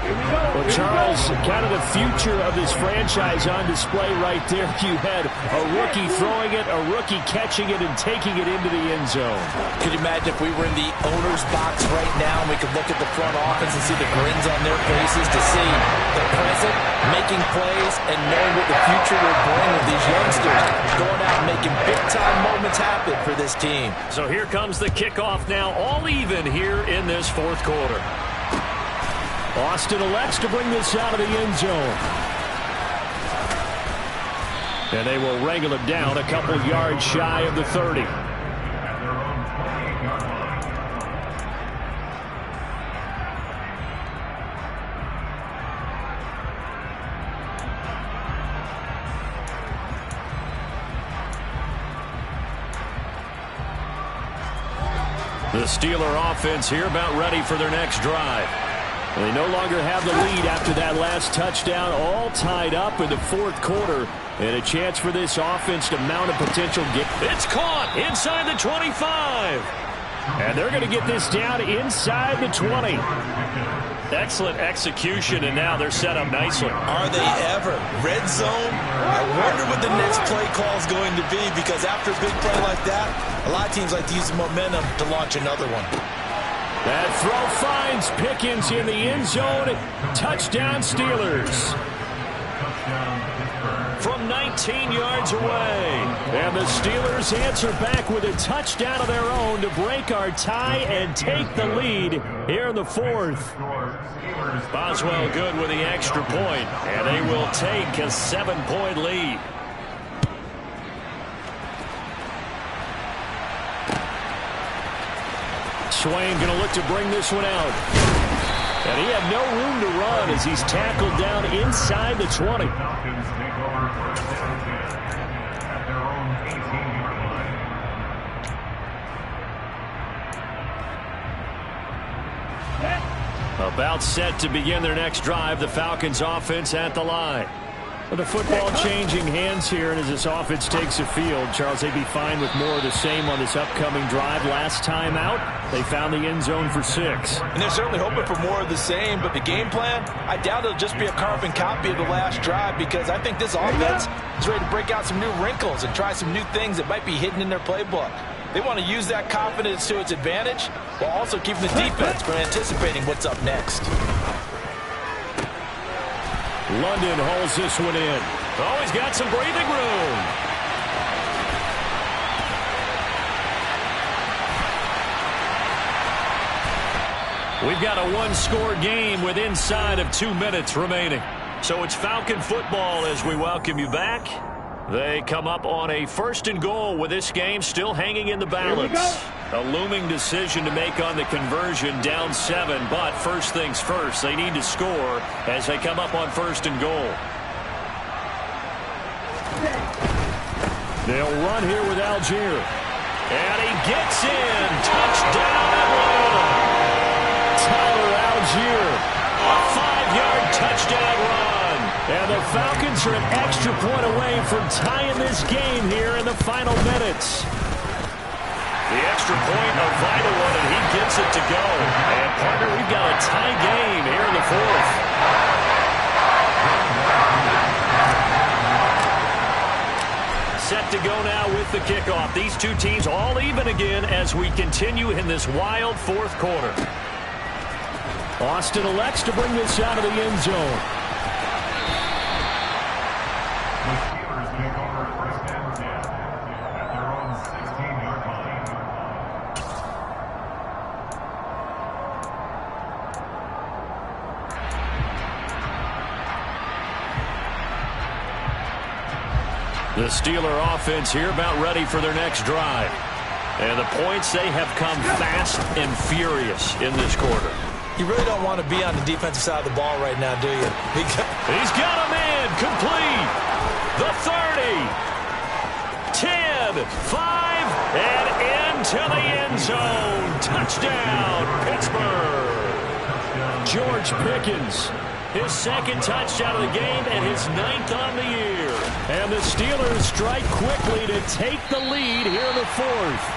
Well, Charles, kind of the future of this franchise on display right there. You had a rookie throwing it, a rookie catching it, and taking it into the end zone. Could you imagine if we were in the owner's box right now and we could look at the front office and see the grins on their faces to see the present, making plays, and knowing what the future will bring with these youngsters going out and making big-time moments happen for this team. So here comes the kickoff now, all even here in this 4th quarter. Austin elects to bring this out of the end zone. And they will wrangle it down a couple yards shy of the 30. The Steeler offense here about ready for their next drive. They no longer have the lead after that last touchdown, all tied up in the 4th quarter, and a chance for this offense to mount a potential get. It's caught inside the 25. And they're going to get this down inside the 20. Excellent execution, and now they're set up nicely. Are they ever? Red zone? I wonder what the next play call is going to be, because after a big play like that, a lot of teams like to use the momentum to launch another one. That throw finds Pickens in the end zone. Touchdown Steelers. From 19 yards away. And the Steelers answer back with a touchdown of their own to break our tie and take the lead here in the 4th. Boswell good with the extra point, and they will take a 7-point lead. Swain going to look to bring this one out. And he had no room to run as he's tackled down inside the 20. first and 10 at their own 18-yard line. About set to begin their next drive, the Falcons offense at the line. With the football changing hands here, and as this offense takes the field, Charles, they'd be fine with more of the same on this upcoming drive. Last time out, they found the end zone for 6. And they're certainly hoping for more of the same, but the game plan, I doubt it'll just be a carbon copy of the last drive, because I think this offense is ready to break out some new wrinkles and try some new things that might be hidden in their playbook. They want to use that confidence to its advantage while also keeping the defense from anticipating what's up next. London hauls this one in. Oh, he's got some breathing room. We've got a one-score game with inside of 2 minutes remaining. So it's Falcon football as we welcome you back. They come up on a 1st and goal with this game still hanging in the balance. A looming decision to make on the conversion, down 7, but first things first, they need to score as they come up on 1st and goal. They'll run here with Algier. And he gets in. Touchdown Atlanta. Tyler Algier. A 5-yard touchdown run. And the Falcons are an extra point away from tying this game here in the final minutes. The extra point, a vital one, and he gets it to go. And, partner, we've got a tie game here in the 4th. Set to go now with the kickoff. These two teams all even again as we continue in this wild 4th quarter. Austin elects to bring this out of the end zone. The Steelers take over first and 10 at their own 16-yard line. The Steeler offense here about ready for their next drive. And the points, they have come fast and furious in this quarter. You really don't want to be on the defensive side of the ball right now, do you? He's got a man complete. The 30, 10, 5, and into the end zone. Touchdown, Pittsburgh. George Pickens. His 2nd touchdown of the game and his 9th on the year. And the Steelers strike quickly to take the lead here in the 4th.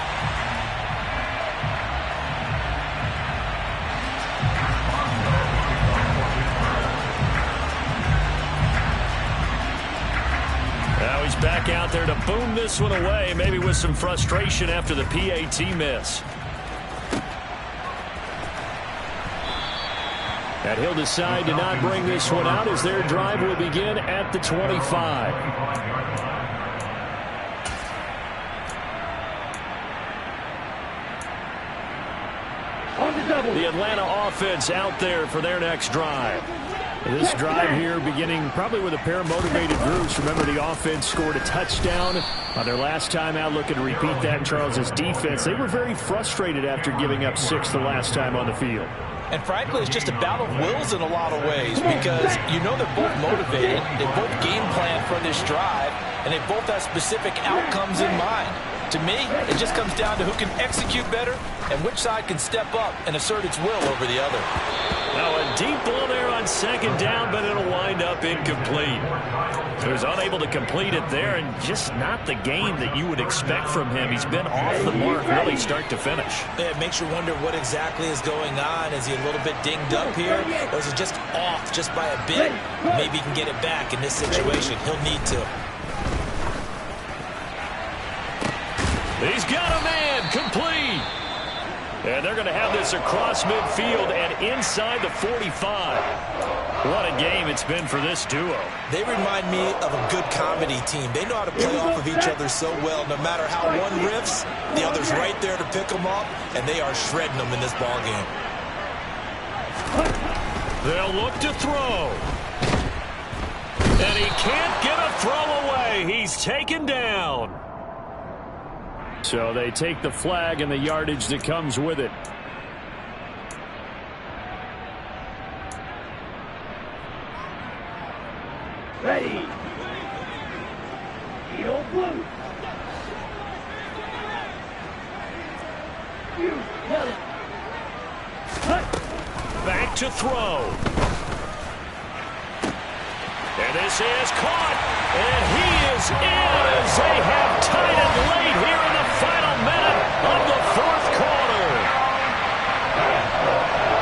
Now he's back out there to boom this one away, maybe with some frustration after the PAT miss. And he'll decide to not bring this one out as their drive will begin at the 25. The Atlanta offense out there for their next drive. This drive here beginning probably with a pair of motivated groups. Remember, the offense scored a touchdown on their last time out, looking to repeat that in Charles's defense. They were very frustrated after giving up 6 the last time on the field. And frankly, it's just a battle of wills in a lot of ways, because you know they're both motivated, they both game plan for this drive, and they both have specific outcomes in mind. To me, it just comes down to who can execute better and which side can step up and assert its will over the other. Now a deep ball there on 2nd down, but it'll wind up incomplete. He was unable to complete it there, and just not the game that you would expect from him. He's been off the mark really start to finish. Yeah, it makes you wonder what exactly is going on. Is he a little bit dinged up here? Or is he just off just by a bit? Maybe he can get it back in this situation. He'll need to. He's got a man complete. And they're going to have this across midfield and inside the 45. What a game it's been for this duo. They remind me of a good comedy team. They know how to play off of each other so well. No matter how one riffs, the other's right there to pick them up, and they are shredding them in this ball game. They'll look to throw. And he can't get a throw away. He's taken down. So they take the flag and the yardage that comes with it. Ready. Back to throw. And this is caught. And he is in as they have tied it late here in the final minute of the fourth quarter.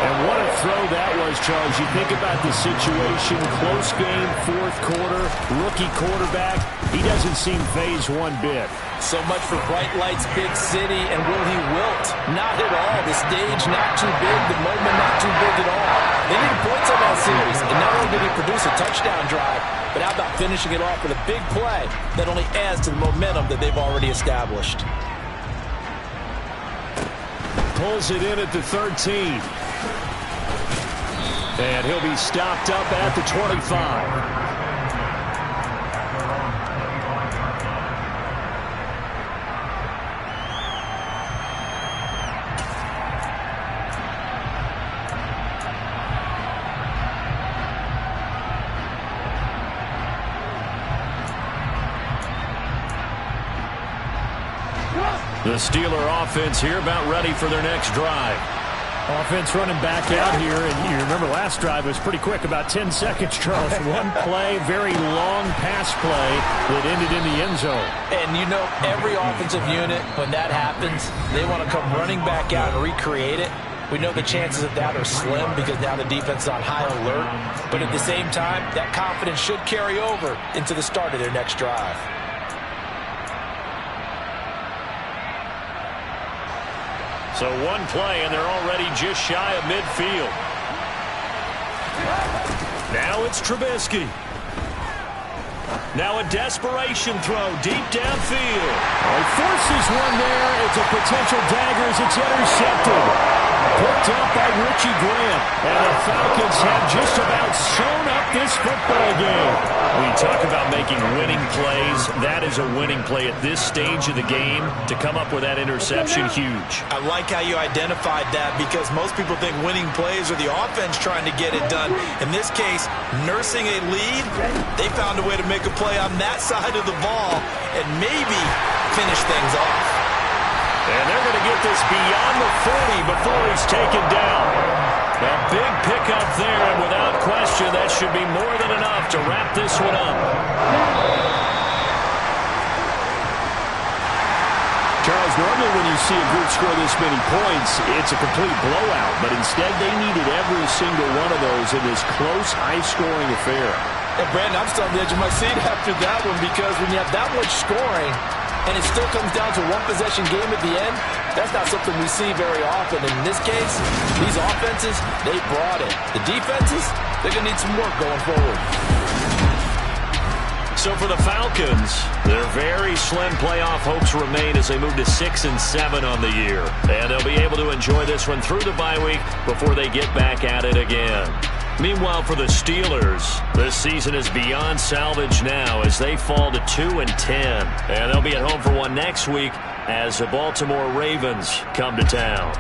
And what a throw that was, Charles. You think about the situation, close game, fourth quarter, rookie quarterback. He doesn't seem phased one bit. So much for bright lights, big city, and will he wilt? Not at all. The stage not too big, the moment not too big at all. They needed points on that series, and not only did he produce a touchdown drive, but how about finishing it off with a big play that only adds to the momentum that they've already established. Pulls it in at the 13. And he'll be stopped up at the 25. The Steeler offense here about ready for their next drive. Offense running back out here, and you remember last drive was pretty quick, about 10 seconds, Charles. One play, very long pass play that ended in the end zone. And you know, every offensive unit, when that happens, they want to come running back out and recreate it. We know the chances of that are slim because now the defense is on high alert. But at the same time, that confidence should carry over into the start of their next drive. So one play, and they're already just shy of midfield. Now it's Trubisky. Now a desperation throw deep downfield. He forces one there. It's a potential dagger as it's intercepted. Picked up by Richie Grant. And the Falcons have just about sewn up this football game. When you talk about making winning plays, that is a winning play at this stage of the game. To come up with that interception, huge. I like how you identified that because most people think winning plays are the offense trying to get it done. In this case, nursing a lead, they found a way to make a play on that side of the ball and maybe finish things off. And they're going to get this beyond the 40 before he's taken down. A big pickup there, and without question, that should be more than enough to wrap this one up. Charles, normally when you see a group score this many points, it's a complete blowout. But instead, they needed every single one of those in this close, high-scoring affair. And Brandon, I'm still on the edge of my seat after that one because when you have that much scoring and it still comes down to one possession game at the end, that's not something we see very often. And in this case, these offenses, they brought it. The defenses, they're going to need some work going forward. So for the Falcons, their very slim playoff hopes remain as they move to 6-7 on the year. And they'll be able to enjoy this one through the bye week before they get back at it again. Meanwhile, for the Steelers, this season is beyond salvage now as they fall to 2-10. And they'll be at home for one next week as the Baltimore Ravens come to town.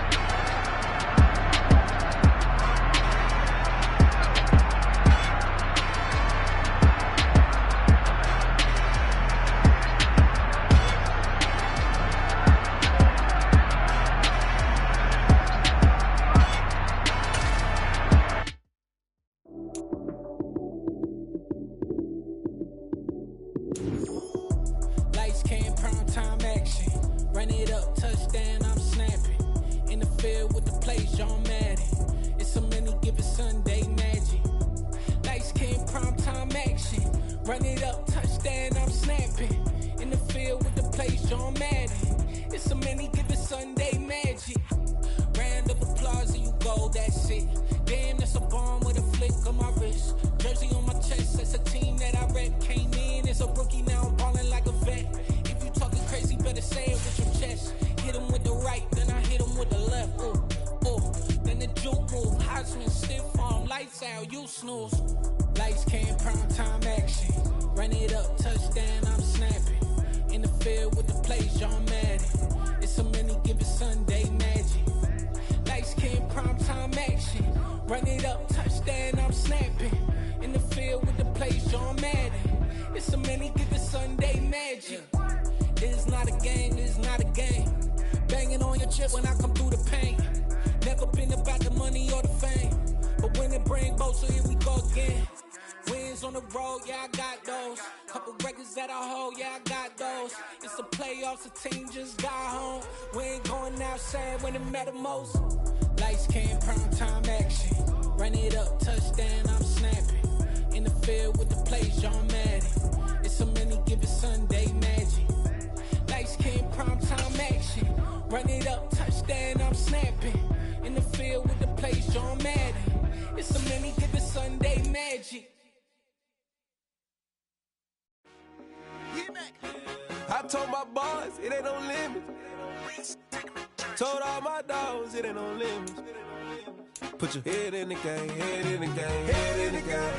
Run it up, touchdown, I'm snapping. In the field with the plays, John Madden. It's a many, give it Sunday magic. It's not a game, it's not a game. Banging on your chip when I come through the pain. Never been about the money or the fame. But when it bring both, so here we go again. Wins on the road, yeah, I got those. Couple records that I hold, yeah, I got those. It's the playoffs, the team just got home. We ain't going outside when it matter most. Lights came, prime time action. Run it up, touchdown, I'm snapping. In the field with the plays, John Madden. It's a many given Sunday magic. Lights came, prime time action. Run it up, touchdown, I'm snapping. In the field with the plays, John Madden. It's a many given Sunday magic. I told my boys, it ain't no limits. Told all my dogs, it ain't no limits. Put your head in the game, head in the game, head in the game.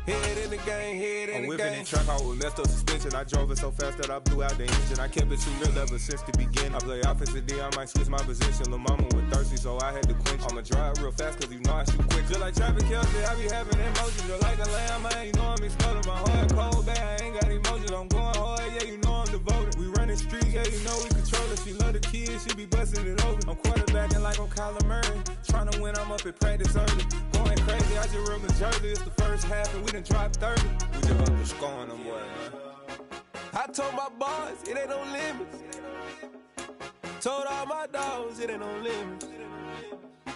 Head in the game, head in the game. I'm whipping in track, I was left up suspension. I drove it so fast that I blew out the engine. I kept it too real ever since the beginning. I play offensive D, I might switch my position. Lil' mama was thirsty, so I had to quench. I'ma drive real fast, cause you know I shoot quick. Just like traffic Kelsey, I be having emotions. Just like a lamb, man, you know I'm exploding. My heart cold, bad, I ain't got emotions. I'm going hard, yeah, you know I'm devoted. We running streets, yeah, you know we control it. She love the kids, she be busting it open. I'm quarterbacking like I'm Kyler Murray. Trying to win, I'm up at practice early. Going crazy, I just run the jersey. It's the first half and we done dropped 30. We just up the score on them boys, man. I told my boys, it ain't no limits. Told all my dogs, it ain't no limits.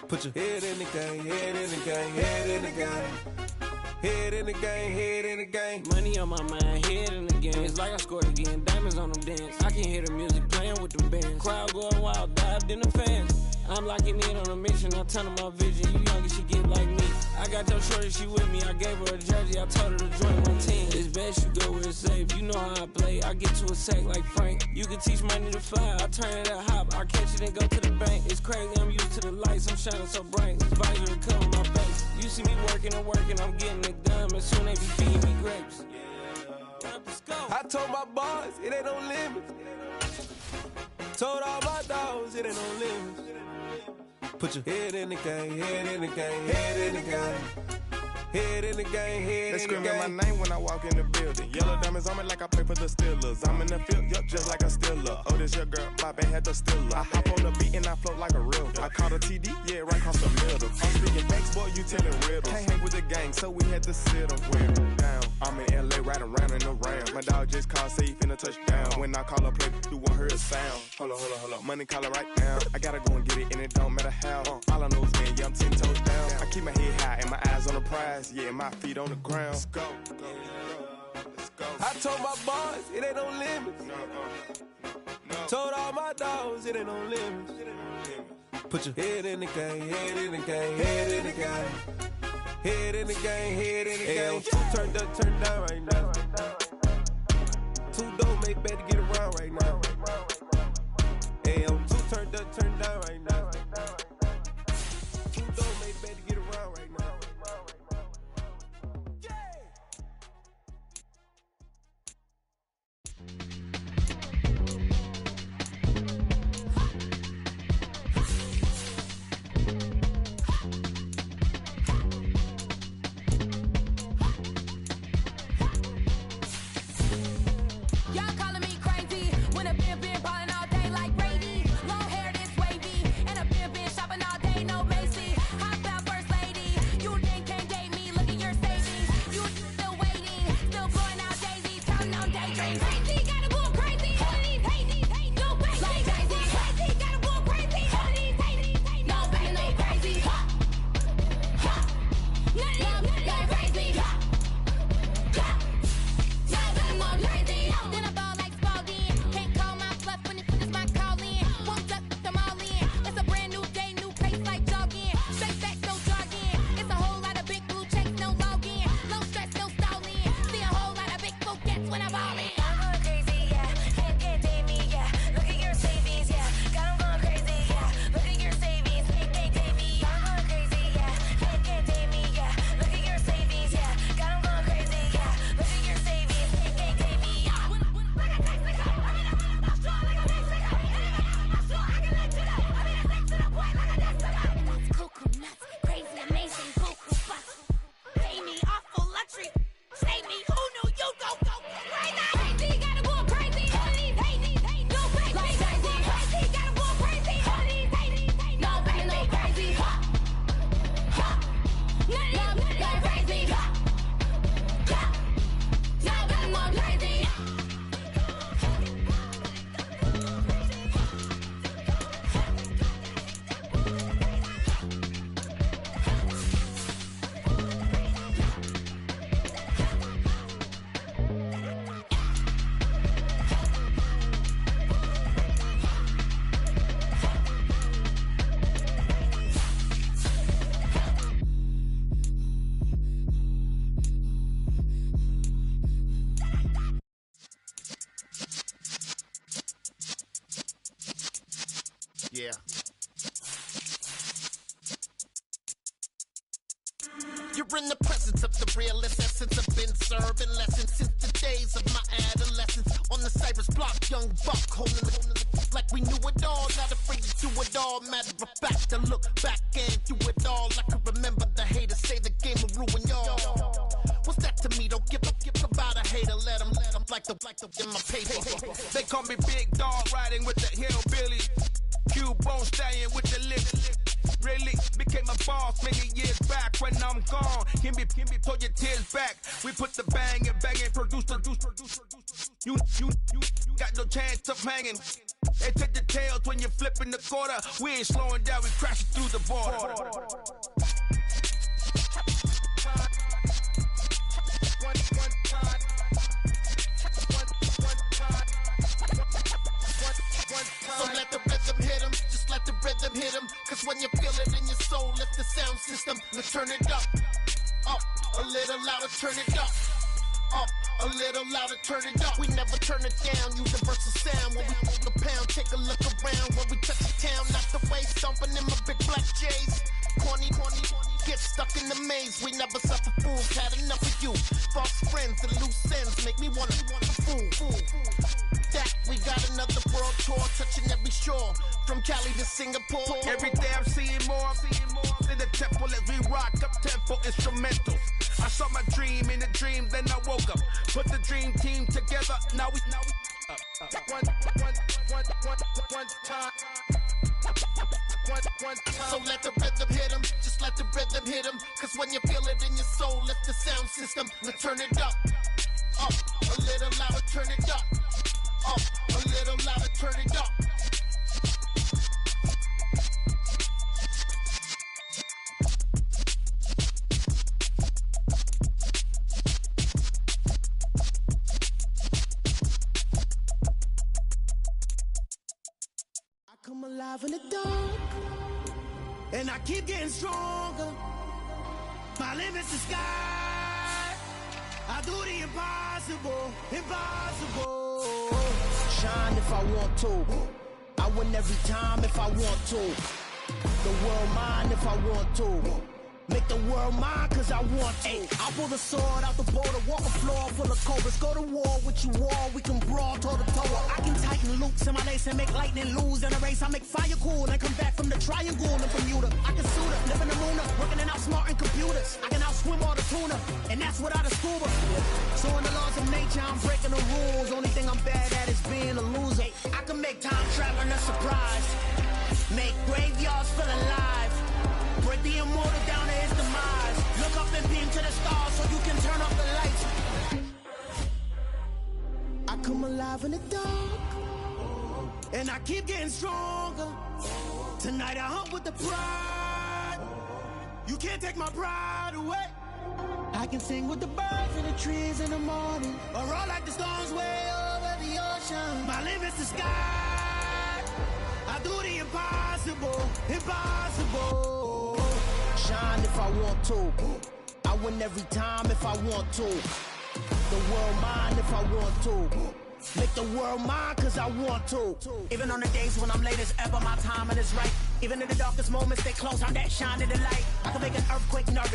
Put your head in the game, head in the game, head in the game. Head in the game, head in the game. Money on my mind, head in the game. It's like I scored again, diamonds on them dance. I can hear the music playing with them bands. Crowd going wild, dived in the fans. I'm locking in on a mission, I tell her my vision. You young and she get like me. I got your shorty, she with me. I gave her a jersey, I told her to join my team. It's best you go where it's safe. You know how I play. I get to a sack like Frank. You can teach money to fly. I turn it up hop. I catch it and go to the bank. It's crazy, I'm used to the lights. I'm shining so bright. This visor to cover my face. You see me working and working, I'm getting it done. And soon they be feeding me grapes. I told my boys, it ain't no limits. Told all my dogs, it ain't no limits. Put your head in the game, head in the game, head in the game. Head in the game, head in the game. They screaming my name when I walk in the building. Yellow diamonds on me like I play for the Steelers. I'm in the field, yup, just like a Steeler. Oh, this your girl, my band had the Steeler. I hop on the beat and I float like a real. I caught a TD, yeah, right across the middle. I'm speaking facts, boy, you telling riddles. Can't hang with the gang, so we had to sit them where down. I'm in LA, riding around in the round. My dog just called, say he finna touch down. When I call a play, you won't hear a sound. Hold up, money caller right now. I gotta go and get it, and it don't matter how. All I know is, man, yeah, I'm 10 toes down. I keep my head high and my eyes on the prize. Yeah, my feet on the ground. Let's go. I told my boys, it ain't no limits. Told all my dogs, it ain't no limits. Put your head in the game, head in the game, head in the game. Head in the game, head in the game. Two turned up, turned down right now. Two dope make better get around right now. Two turned up, turned down right now. Two dope make better get around right now. in the presence of the realest essence. I've been serving lessons since the days of my adolescence. On the Cypress block, young buck, holding it like we knew it all. Not afraid to do it all. Matter of fact, I look back and do it all. I can remember the haters say the game will ruin y'all. What's that to me? Don't give about a hater. Let them like the in my paper. They call me Big Dog, riding with the hillbilly. Q-Bone stallion with the lip. Really became a boss many years back. When I'm gone, can be pull your tears back. We put the bang and produce. You got no chance of hanging. They take the tails when you're flipping the quarter. We ain't slowing down, we crashing through the border. So let the rhythm hit him, just let the rhythm hit him. Cause when you feel it in your soul, lift the sound system, let's turn it up. Up, a little louder, turn it up. Up, a little louder, turn it up. We never turn it down, universal sound. When we move the pound, take a look around. When we touch the town, not the way, stomping in my big black J's. Corny, get stuck in the maze. We never suffer fools, had enough of you. False friends and loose ends make me wanna fool. That we got another world tour, touching every shore, from Cali to Singapore. Every day I'm seeing more in the temple as we rock up tempo instrumentals. I saw my dream in a dream, then I woke up. Put the dream team together, now we one time. So let the rhythm hit him, just let the rhythm hit him. Cause when you feel it in your soul, lift the sound system, let's turn it up. Up, a little louder, turn it up. Up, a little louder, turn it up. Come alive in the dark, and I keep getting stronger. My limit's the sky. I do the impossible. Shine if I want to. I win every time if I want to. The world mine if I want to. Make the world mine cause I want to. I pull the sword out the border, walk a floor full of cobras. Go to war with you all, we can brawl toe to toe. I can tighten loops in my lace and make lightning lose. In a race I make fire cool and come back from the triangle in Bermuda. I can suit up, live in the moon up, working and outsmarting computers. I can outswim all the tuna, and that's without a scuba. So in the laws of nature I'm breaking the rules. Only thing I'm bad at is being a loser. I can make time traveling a surprise, make graveyards feel alive. Break the immortal down to his demise. Look up and beam to the stars so you can turn off the lights. I come alive in the dark, and I keep getting stronger. Tonight I hunt with the pride. You can't take my pride away. I can sing with the birds and the trees in the morning, or roll like the storms way over the ocean. My limit's the sky. I do the impossible. Shine if I want to. I win every time if I want to. The world mine if I want to. Make the world mine cause I want to. Even on the days when I'm late as ever, my timing is right. Even in the darkest moments, stay close, I'm that shining the light. I can make an earthquake nervous.